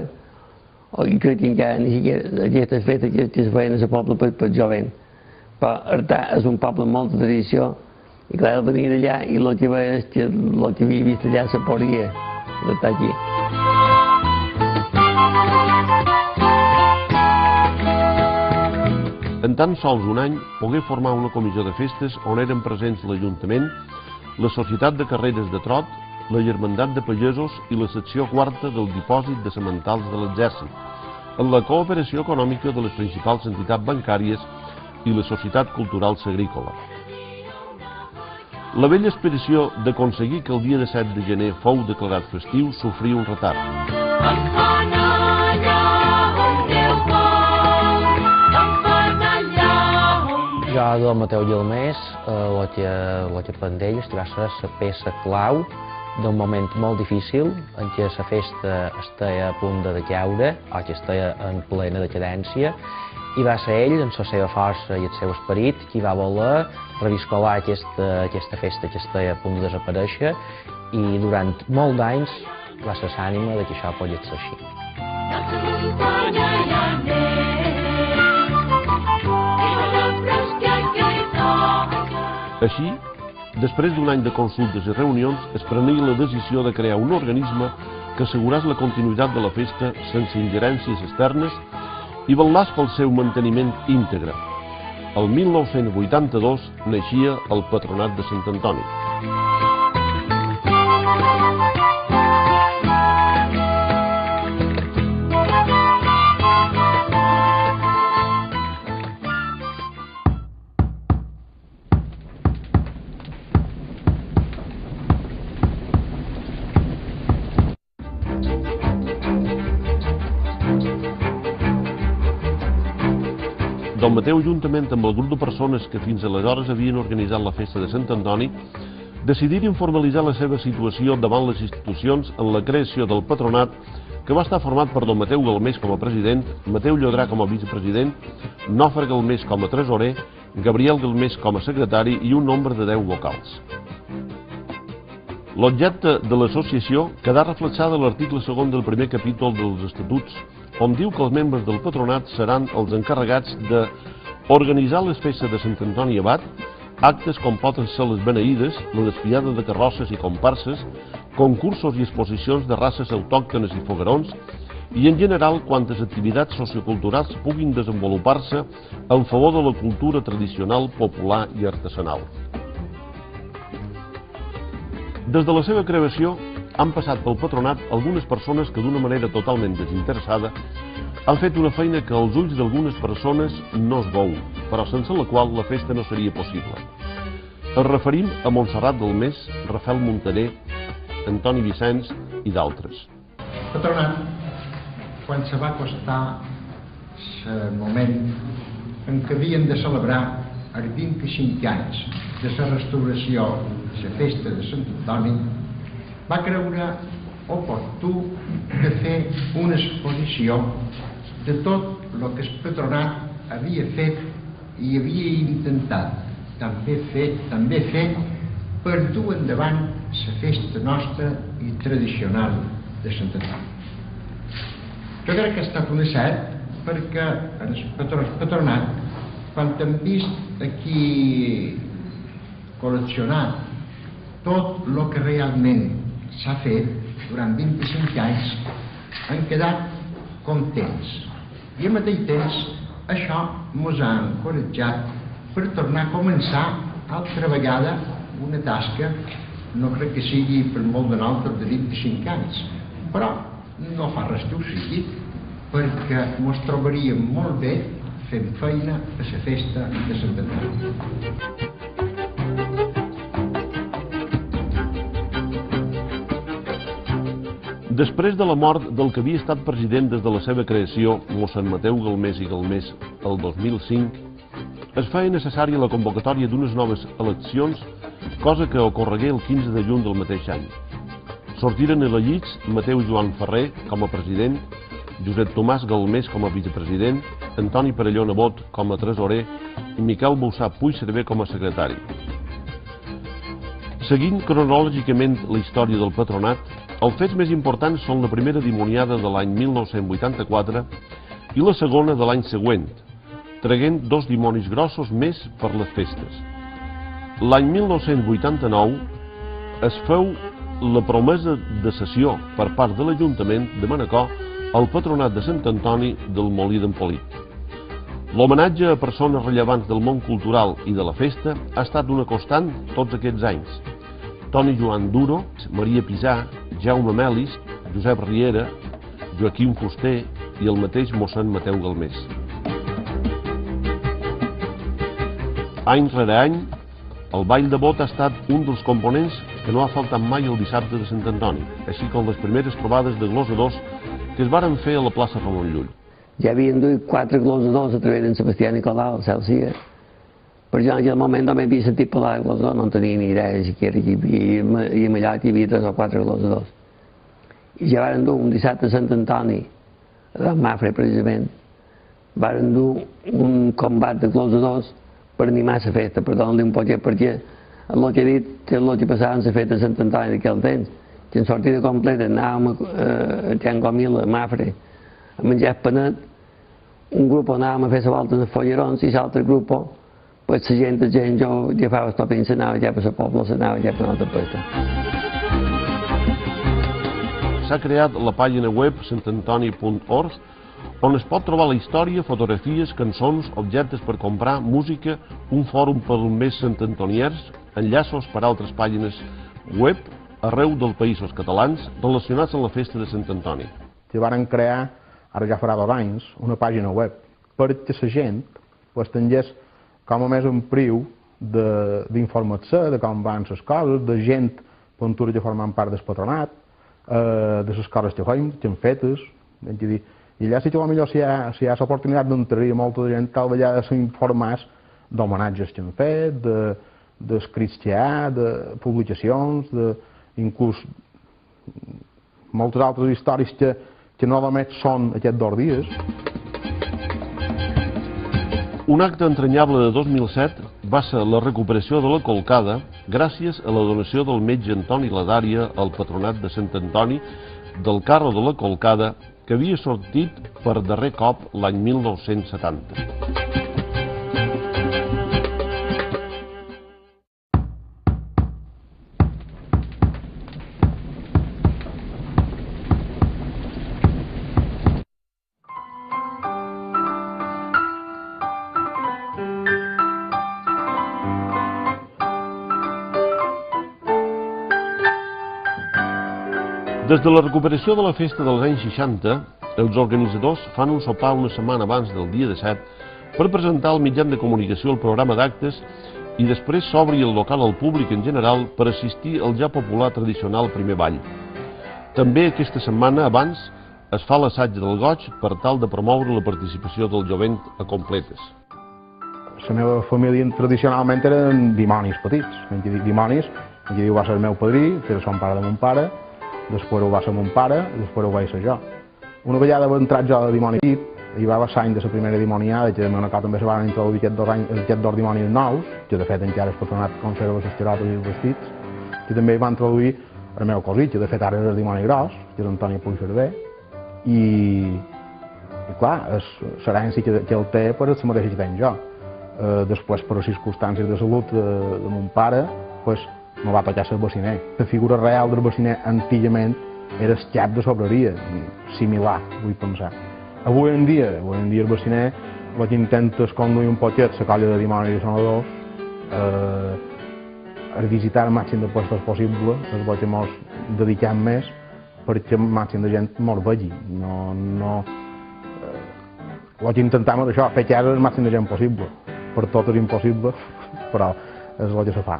o crec que encara ni siquiera aquestes festes que es feien al poble per jovent. Però Artà és un poble amb molta tradició, i clar, ell venia d'allà i el que veia és que el que havia vist allà se podria d'estar aquí. En tan sols un any pogué formar una comissió de festes on eren presents l'Ajuntament, la Societat de Carreres de Trot, la Germandat de Pagesos i la secció quarta del Dipòsit de Sementals de l'Exèrcit, en la cooperació econòmica de les principals entitats bancàries i la Societat Cultural Agrícola. La vella expedició d'aconseguir que el dia de 7 de gener fou declarat festiu sofria un retard. Jo, don Mateu Galmés, el que pendelles va ser la peça clau d'un moment molt difícil en què la festa estava a punt de caure, o que estava en plena decadència, i va ser ell, amb la seva força i el seu esperit, qui va voler reviscolar aquesta festa que estava a punt de desaparèixer, i durant molts d'anys va ser l'ànima que això podia ser així. Així, després d'un any de consultes i reunions, es prenia la decisió de crear un organisme que assegurés la continuïtat de la festa sense ingerències externes i vetllés pel seu manteniment íntegre. El 1982 naixia el Patronat de Sant Antoni. Don Mateu, juntament amb el grup de persones que fins aleshores havien organitzat la festa de Sant Antoni, decidiren formalitzar la seva situació davant les institucions en la creació del patronat, que va estar format per don Mateu Galmés com a president, Mateu Llodrà com a vicepresident, Nofre Galmés com a tresorer, Gabriel Galmés com a secretari i un nombre de 10 vocals. L'objecte de l'associació quedà reflexada a l'article 2 del primer capítol dels Estatuts, on diu que els membres del patronat seran els encarregats d'organitzar les festes de Sant Antoni Abat, actes com poden ser les beneïdes, la desfilada de carrosses i comparses, concursos i exposicions de races autòctones i foguerons, i en general quantes activitats socioculturals puguin desenvolupar-se en favor de la cultura tradicional, popular i artesanal. Des de la seva creació han passat pel patronat algunes persones que d'una manera totalment desinteressada han fet una feina que als ulls d'algunes persones no es veu, però sense la qual la festa no seria possible. Ens referim a Montserrat Galmés, Rafael Montaner, Antoni Vicenç i d'altres. Patronat, quan se va acostar el moment en què havien de celebrar els 25 anys de la restauració de la festa de Sant Antoni, va creure oportú de fer una exposició de tot el que el patronat havia fet i havia intentat també fer per dur endavant la festa nostra i tradicional de Sant Antoni. Jo crec que ha estat un encert perquè el patronat, quan hem vist aquí col·leccionat tot el que realment s'ha fet durant 25 anys, han quedat contents. I al mateix temps, això ens ha encoratjat per tornar a començar altra vegada una tasca, no crec que sigui per molt de nosaltres de 25 anys, però no fa res que ho sigui, perquè ens trobaríem molt bé fent feina a la festa de Sant Antoni. Després de la mort del que havia estat president des de la seva creació, mossèn Mateu Galmés i Galmés, el 2005, es feia necessària la convocatòria d'unes noves eleccions, cosa que ocorregué el 15 de juny del mateix any. Sortiren elegits Mateu Joan Ferrer com a president, Josep Tomàs Galmés com a vicepresident, Antoni Perelló Nebot com a tresorer i Miquel Boussà Puigcerver com a secretari. Seguint cronològicament la història del patronat, els fets més importants són la primera dimoniada de l'any 1984 i la segona de l'any següent, traguent 2 dimonis grossos més per les festes. L'any 1989 es feu la promesa de cessió per part de l'Ajuntament de Manacor al patronat de Sant Antoni del Molí d'en Polit. L'homenatge a persones rellevants del món cultural i de la festa ha estat una constant tots aquests anys. Toni Joan Duro, Maria Pisà, Jaume Melis, Josep Riera, Joaquim Fuster i el mateix mossèn Mateu Galmés. Any rere any, el Ball de Bot ha estat un dels components que no ha faltat mai el dissabte de Sant Antoni, així com les primeres trobades de glosadors que es varen fer a la plaça Ramon Llull. Ja havien duit 4 glosadors a través d'en Sebastià Nicolau, al Cel Cia. Però jo en aquell moment no m'havia sentit parlar de glosadors, no en tenia ni idea de siquiera que hi havia, hi havia 3 o 4 glosadors. I ja varen dur un dissabte a Sant Antoni, a Don Mafre precisament, varen dur un combat de glosadors per animar la festa, per donar-li un poquet, perquè el que he dit és el que passava en la festa de Sant Antoni d'aquell temps, que en sortida completa anàvem a Tiangomil, a Mafre, a menjar panet, un grup anàvem a fer la volta dels follerons i l'altre grup, pues la gent jo agafava el topin, s'anava ja per el poble, s'anava ja per una altra festa. S'ha creat la pàgina web santantoni.org, on es pot trobar la història, fotografies, cançons, objectes per comprar, música, un fòrum per als més santantoniers, enllaços per a altres pàgines web arreu dels països catalans relacionats amb la festa de Sant Antoni. Que varen crear, ara ja farà 2 anys, una pàgina web perquè la gent tingués com a més un priu d'informació de com van les coses, de gent puntura que formen part del patronat, de les coses que fem, que hem fetes, i allà sí que potser si hi ha l'oportunitat d'entrar molta gent, tal vegada s'informés d'homenatges que hem fet, d'escrits que hi ha, de publicacions, inclús moltes altres històries que no només són aquests 2 dies. Un acte entranyable de 2007 va ser la recuperació de la colcada gràcies a la donació del metge Antoni Ladària al Patronat de Sant Antoni del carro de la colcada que havia sortit per darrer cop l'any 1970. Des de la recuperació de la festa dels anys 60, els organitzadors fan un sopar una setmana abans del dia 17 per presentar al mitjà de comunicació el programa d'actes i després s'obri el local al públic en general per assistir al ja popular tradicional primer ball. També aquesta setmana abans es fa l'assaig del goig per tal de promoure la participació del jovent a completes. La meva família tradicionalment eren dimonis petits. Quan dic dimonis, va ser el meu padrí, que era son pare de mon pare, després ho va ser mon pare, després ho vaig ser jo. Una vegada va entrar jo de dimoni petit, hi va haver l'any de la primera dimoniada, que a Manacor també se van introduir aquests 2 dimonis nous, que de fet encara el Patronat conserva les xarotes i els vestits, que també hi va introduir el meu cosí, que de fet ara és el dimoni gros, que és Antoni Puigcerver, i clar, l'herència que el té és la mateixa que tenc jo. Després, per les circumstàncies de salut de mon pare, no va tocar ser baciner. La figura real del baciner antigament era el cap de sobreria, similar, vull pensar. Avui en dia el baciner el que intenta és conduir un poquet la colla de dimonis i sonadors, a visitar el màxim de puestos possible, és el que ens dediquem més perquè el màxim de gent ens vegi. El que intentem és això, fer que el màxim de gent possible. Per tot és impossible, però és el que se fa.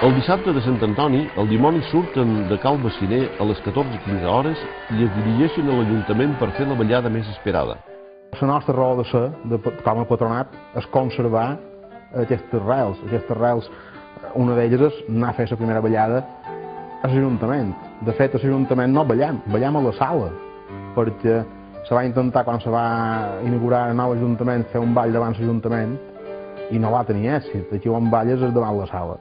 El dissabte de Sant Antoni, el dimoni surten de Cal Baciner a les 14:15 hores i es dirigeixen a l'Ajuntament per fer la ballada més esperada. La nostra raó de ser, com a patronat, és conservar aquestes rels. Aquestes rels, una d'elles és anar a fer la primera ballada a l'Ajuntament. De fet, a l'Ajuntament no ballem, ballem a la sala, perquè se va intentar, quan se va inaugurar el nou Ajuntament, fer un ball davant l'Ajuntament i no va tenir èxit. Aquí on balles és davant la sala.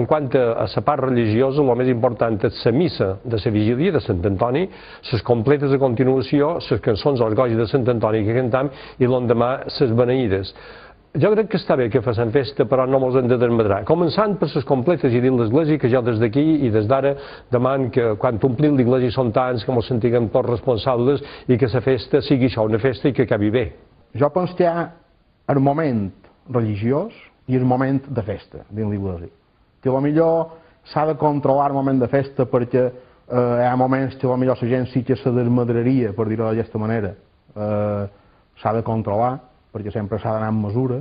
En quant a la part religiosa, el més important és la missa de la vigília de Sant Antoni, les completes a continuació, les cançons als goig de Sant Antoni que cantam i l'endemà les beneïdes. Jo crec que està bé que facin festa, però no mos hem de desmadrar. Començant per les completes i dir l'església, que jo des d'aquí i des d'ara deman que quan omplim l'església són tants que mos sentiguem tots responsables i que la festa sigui això, una festa i que acabi bé. Jo penso que hi ha el moment religiós i el moment de festa dins l'església. Que potser s'ha de controlar el moment de festa perquè hi ha moments que potser la gent sí que se desmadraria, per dir-ho d'aquesta manera. S'ha de controlar, perquè sempre s'ha d'anar amb mesura,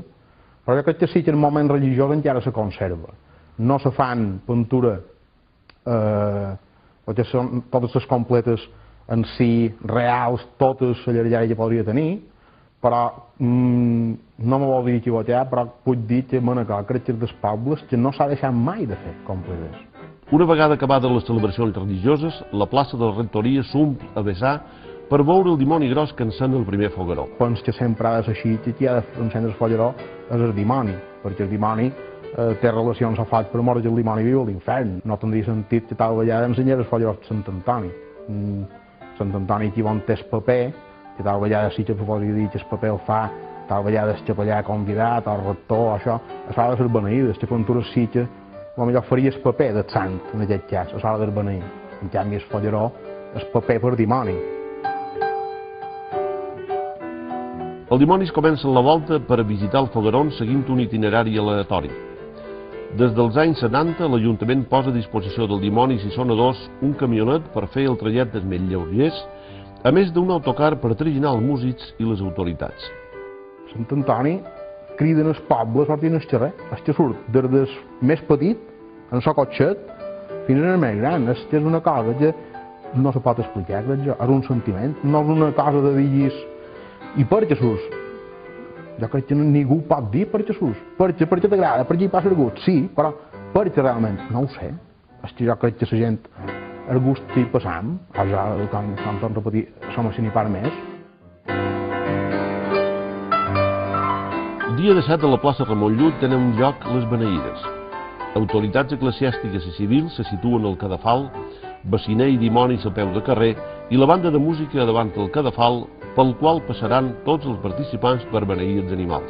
però jo crec que sí que el moment religiós encara se conserva. No se fan pintura, perquè són totes les completes en si reals, totes la llargària que podria tenir, però no me vol dir equivocar, però puc dir que Manacor crec que és dels pobles que no s'ha deixat mai de fer completes. Una vegada acabades les celebracions religioses, la plaça de la Rectoria s'omple a vessar per veure el dimoni gros que encén el primer fogueró. Penso que sempre ha de ser així, que qui ha d'encendre el fogueró és el dimoni, perquè el dimoni té relacions a foc, però mort el dimoni viu a l'infern. No tindria sentit que tal vegada ensenyés el fogueró de Sant Antoni. Sant Antoni aquí on té el paper, que tal vegada sí que podria dir que el paper el fa, tal vegada el capellà convidat, el rector, això, a l'hora de les beneïdes, que pintura sí que potser faria el paper del sant, en aquest cas, a l'hora del beneir. En canvi, el fogueró és paper per dimoni. Els dimonis comencen la volta per visitar el Foguerons seguint un itinerari aleatori. Des dels anys 70, l'Ajuntament posa a disposició dels dimonis i sonadors un camionet per fer el trajecte més lleugers, a més d'un autocar per traginar els músics i les autoritats. Sant Antoni criden el poble sortint al carrer. El que surt des del més petit, en el cotxet, fins al més gran. És una cosa que no se pot explicar, és un sentiment, no és una cosa de dir i per Jesús. Jo crec que ningú pot dir per Jesús. Perquè t'agrada, perquè hi passa el gust, sí, però perquè realment, no ho sé. És que jo crec que la gent, el gust que hi passam, com torno a repetir, som a ni part més. Dia de set a la plaça Ramon Llull tenen un lloc les beneïdes. Autoritats eclesiàstiques i civils se situen al cadafal, baciner i dimonis a peu de carrer i la banda de música davant del cadafal pel qual passaran tots els participants per beneir els animals.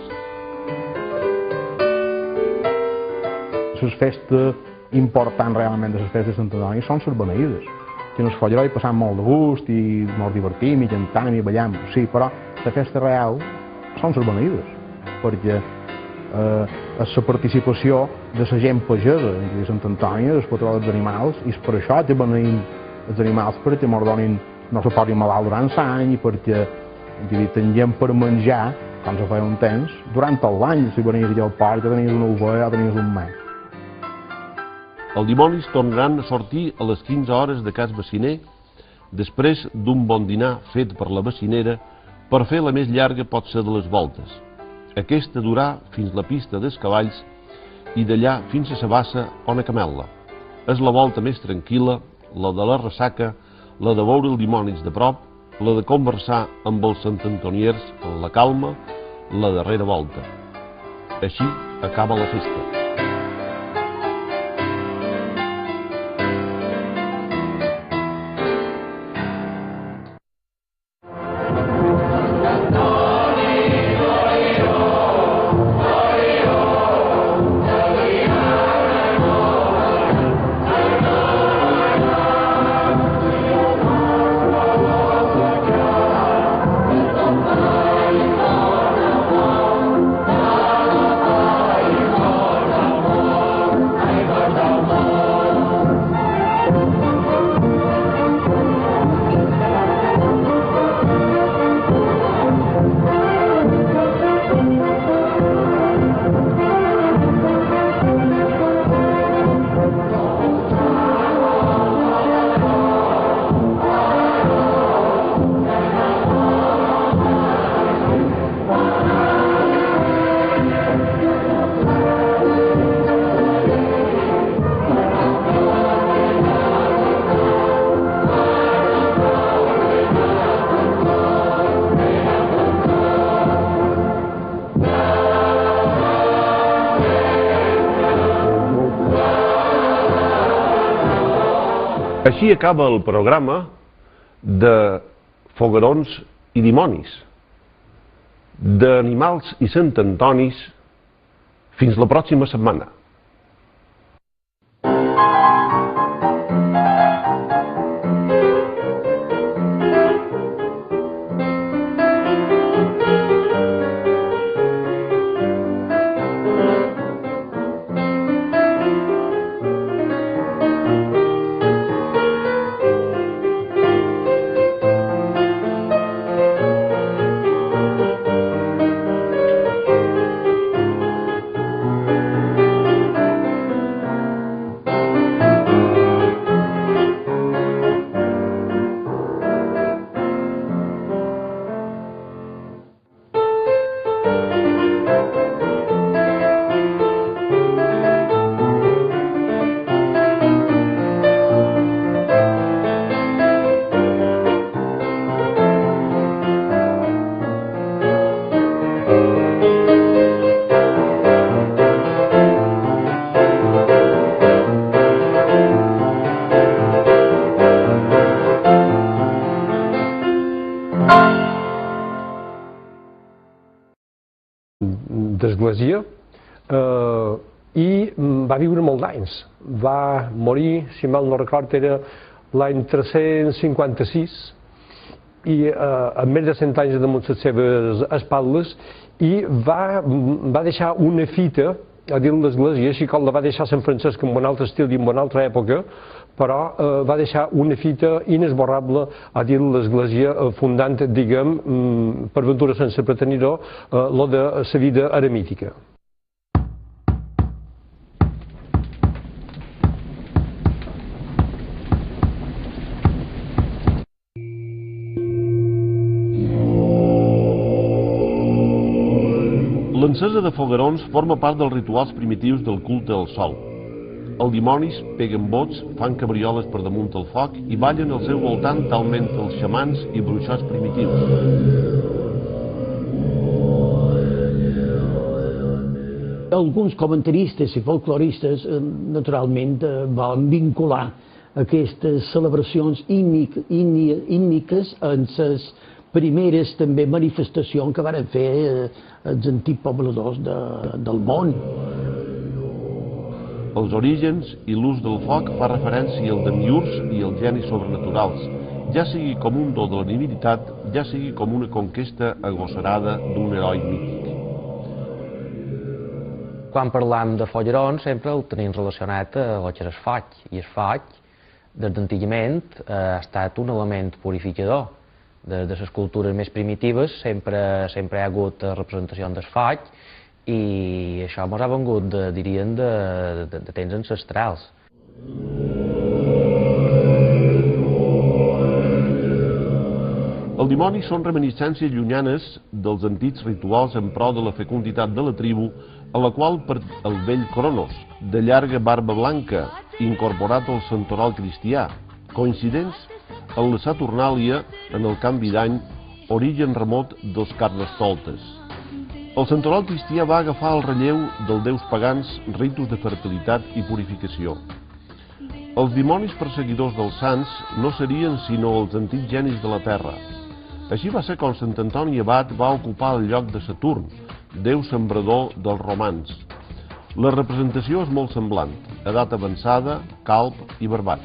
Les festes importants realment de les festes de Sant Antoni són les beneïdes. Que en el Folleró hi passam molt de gust i ens divertim i cantam i ballam, sí, però la festa real són les beneïdes, perquè és la participació de la gent pagesa de Sant Antoni, del patró dels animals, i és per això que beneïm els animals, perquè no se posin malalt durant l'any i perquè tinguem per menjar, com se feia un temps, durant tot l'any, si venies aquí al parc, ja tenies una ovella o tenies un mac. Els dimonis tornaran a sortir a les 15 hores de cas baciner, després d'un bon dinar fet per la bacinera, per fer la més llarga pot ser de les voltes. Aquesta durà fins la pista dels cavalls i d'allà fins a la bassa on acamel·la. És la volta més tranquil·la, la de la ressaca, la de veure els dimonis de prop, la de conversar amb els santantoniers en la calma, la darrera volta. Així acaba la festa. Així acaba el programa de Foguerons i dimonis, d'animals i Sant Antonis. Fins la pròxima setmana. D'església i va viure molt d'anys. Va morir, si mal no record, era l'any 356 i amb més de 100 anys damunt les seves espatlles, i va deixar una fita a dins l'església, així com la va deixar Sant Francesc en un altre estil i en una altra època, però va deixar una fita inesborrable a dins l'església, fundant, diguem, per ventura sense pretenir-ho, lo de la vida eremítica. L'encesa de foguerons forma part dels rituals primitius del culte al sol. Els dimonis peguen bots, fan cabrioles per damunt el foc i ballen al seu voltant talment els xamans i bruixots primitius. Alguns comentaristes i folcloristes, naturalment, volen vincular aquestes celebracions ígniques en les primeres també manifestacions que van fer els antics pobladors del món. Els orígens i l'ús del foc fa referència al demiurgs i als genis sobrenaturals, ja sigui com un do de la divinitat, ja sigui com una conquesta agosarada d'un heroi mític. Quan parlam de follerons sempre el tenim relacionat a el que és el foc, i el foc, des d'antigament, ha estat un element purificador. De les cultures més primitives sempre hi ha hagut representacions del foc, i això ens ha vengut, diríem, de temps ancestrals. Els dimonis són reminiscències llunyanes dels antics rituals en pro de la fecunditat de la tribu, a la qual el vell Cronos, de llarga barba blanca, incorporat al santoral cristià, coincidents en la Saturnàlia, en el canvi d'any, origen remot dels carnestoltes. El santoral cristià va agafar el relleu dels déus pagans, ritus de fertilitat i purificació. Els dimonis perseguidors dels sants no serien sinó els antics genis de la terra. Així va ser com Sant Antoni Abat va ocupar el lloc de Saturn, déu sembrador dels romans. La representació és molt semblant, edat avançada, calb i barbat.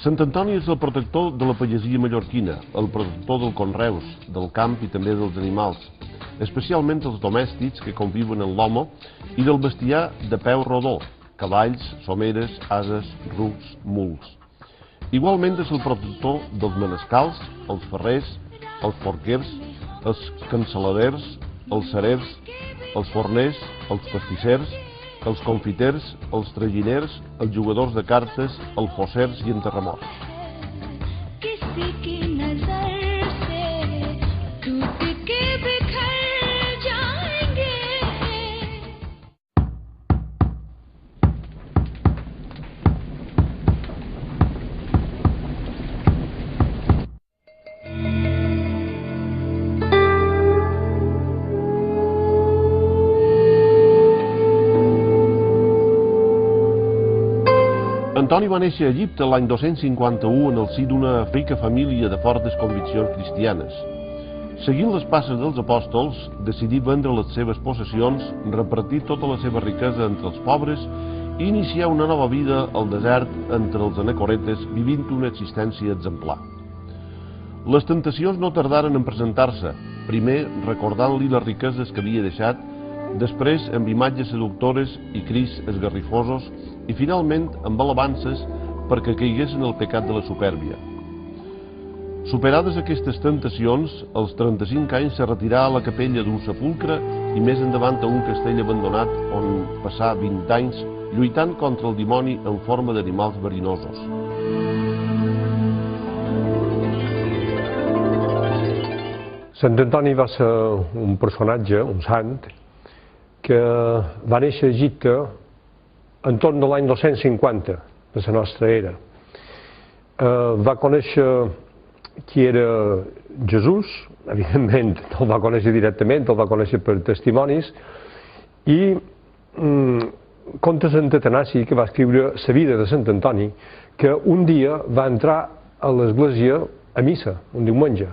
Sant Antoni és el protector de la pagesia mallorquina, el protector del conreus, del camp i també dels animals, especialment els domèstics que conviuen en l'home, i del bestiar de peu rodó, cavalls, someres, ases, rucs, muls. Igualment és el protector dels menescals, els ferrers, els porquers, els cansaladers, els cerers, els forners, els pastissers, els confiters, els traginers, els jugadors de cartes, els fossers i enterramorts. Antoni va néixer a Egipte l'any 251 en el si d'una rica família de fortes conviccions cristianes. Seguint les passes dels apòstols, decidí vendre les seves possessions, repartir tota la seva riquesa entre els pobres i iniciar una nova vida al desert entre els anacoretes, vivint una existència exemplar. Les tentacions no tardaren en presentar-se, primer recordant-li les riqueses que havia deixat, després amb imatges seductores i cris esgarrifosos i finalment amb alabances perquè caigués en el pecat de la supèrbia. Superades aquestes tentacions, als 35 anys se retirà a la capella d'un sepulcre i més endavant a un castell abandonat on passà 20 anys lluitant contra el dimoni en forma d'animals verinosos. Sant Antoni va ser un personatge, un sant, que va néixer a Egipte entorn de l'any 250 de la nostra era. Va conèixer qui era Jesús, evidentment no el va conèixer directament, el va conèixer per testimonis, i conta Sant Atanasi, que va escriure la vida de Sant Antoni, que un dia va entrar a l'església a missa, un diumenge,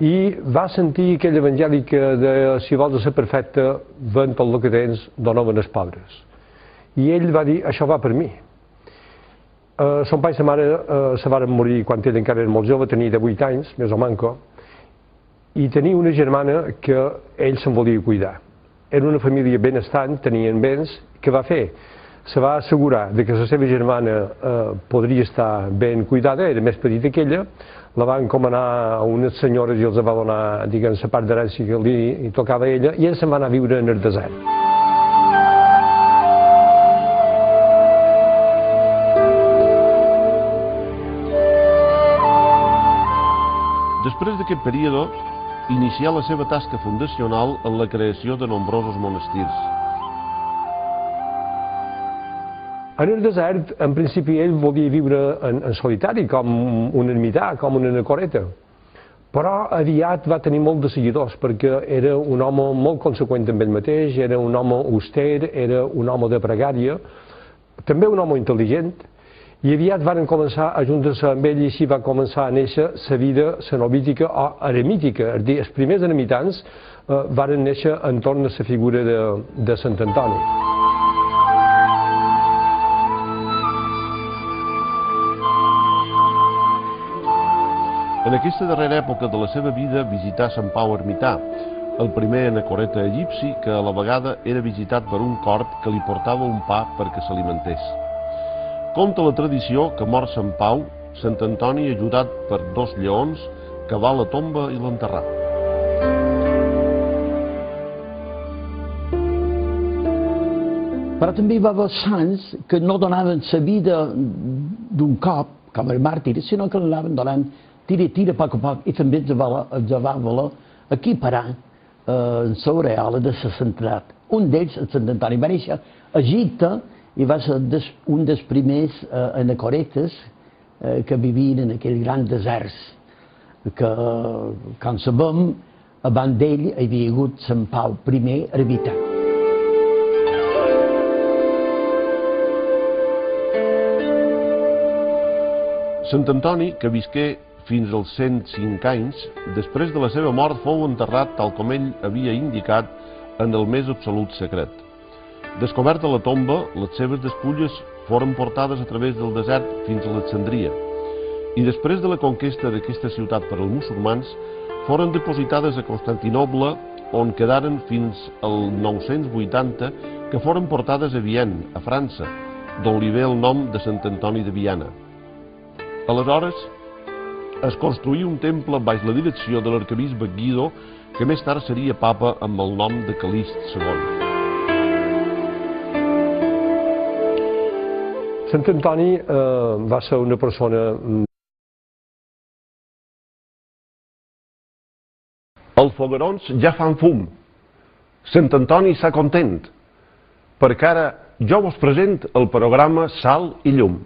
i va sentir aquell evangeli que de si vols ser perfecte, ven tot el que tens, dona-me'n els pobres. I ell va dir, això va per mi. Son pare i sa mare se varen morir quan ell encara era molt jove, tenia 18 anys, més o manco, i tenia una germana que ell se'n volia cuidar. Era una família benestant, tenien béns. Què va fer? Se va assegurar que la seva germana podria estar ben cuidada, era més petita que ella, la va encomanar a unes senyores i els va donar, diguem, la part d'herència que li tocava a ella, i ella se'n va anar a viure en el desert. Després d'aquest període, inicià la seva tasca fundacional en la creació de nombrosos monestirs. En el desert, en principi, ell volia viure en solitari, com un ermità, com una anacoreta. Però aviat va tenir molt de seguidors, perquè era un home molt conseqüent amb ell mateix, era un home auster, era un home de pregària, també un home intel·ligent, i aviat van començar a juntar-se amb ell i així va començar a néixer la vida cenobítica o eremítica. És a dir, els primers eremitans van néixer entorn a la figura de Sant Antoni. En aquesta darrera època de la seva vida visità Sant Pau Ermità, el primer anacoreta egipci que a la vegada era visitat per un corb que li portava un pa perquè s'alimentés. Conta la tradició que mort Sant Pau, Sant Antoni, ajudat per 2 lleons, cavà la tomba i l'enterrà. Però també hi va haver sants que no donaven la vida d'un cop, com els màrtirs, sinó que l'anaven donant tira a poc, i també els va voler equiparar en l'aureola de la santietat. Un d'ells, el Sant Antoni, va néixer a Egipte i va ser un dels primers anacoretes que vivien en aquells grans deserts, que, com sabem, abans d'ell hi havia hagut Sant Pau I ermità. Sant Antoni, que visqué fins als 105 anys, després de la seva mort fou enterrat tal com ell havia indicat en el més absolut secret. Descoberta la tomba, les seves despulles foren portades a través del desert fins a Alexandria i després de la conquesta d'aquesta ciutat per als musulmans foren depositades a Constantinoble, on quedaren fins al 980, que foren portades a Vienne, a França, d'on li ve el nom de Sant Antoni de Viana. Aleshores, es construí un temple baix la direcció de l'arquebisbe Guido, que més tard seria papa amb el nom de Calist II. Sant Antoni va ser una persona... Els foguerons ja fan fum. Sant Antoni s'ha content, perquè ara jo vos present el programa Sal i Llum.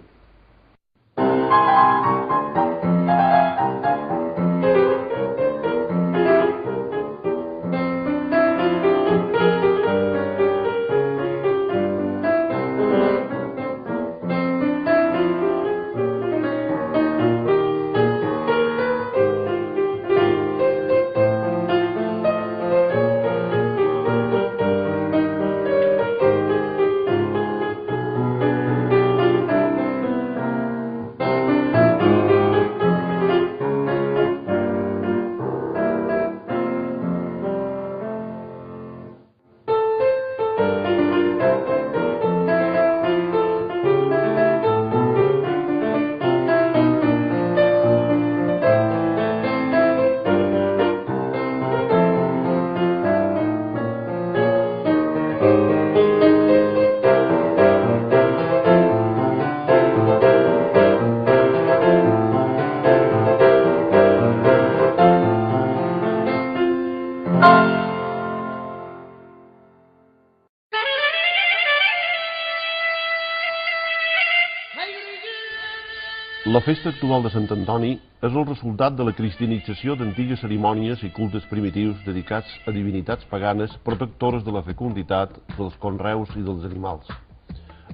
La festa actual de Sant Antoni és el resultat de la cristianització d'antigues cerimònies i cultes primitius dedicats a divinitats paganes protectores de la fecunditat, dels conreus i dels animals.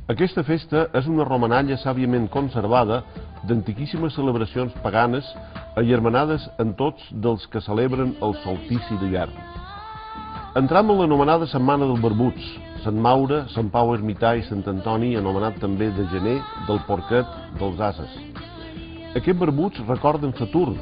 Aquesta festa és una romanalla sàviament conservada d'antiquíssimes celebracions paganes agermanades en tots dels que celebren el solstici d'hivern. Entram en l'anomenada Setmana dels Barbuts, Sant Maure, Sant Pau Ermità i Sant Antoni, anomenat també de gener del porquet dels ases. Aquests barbuts recorden Saturn,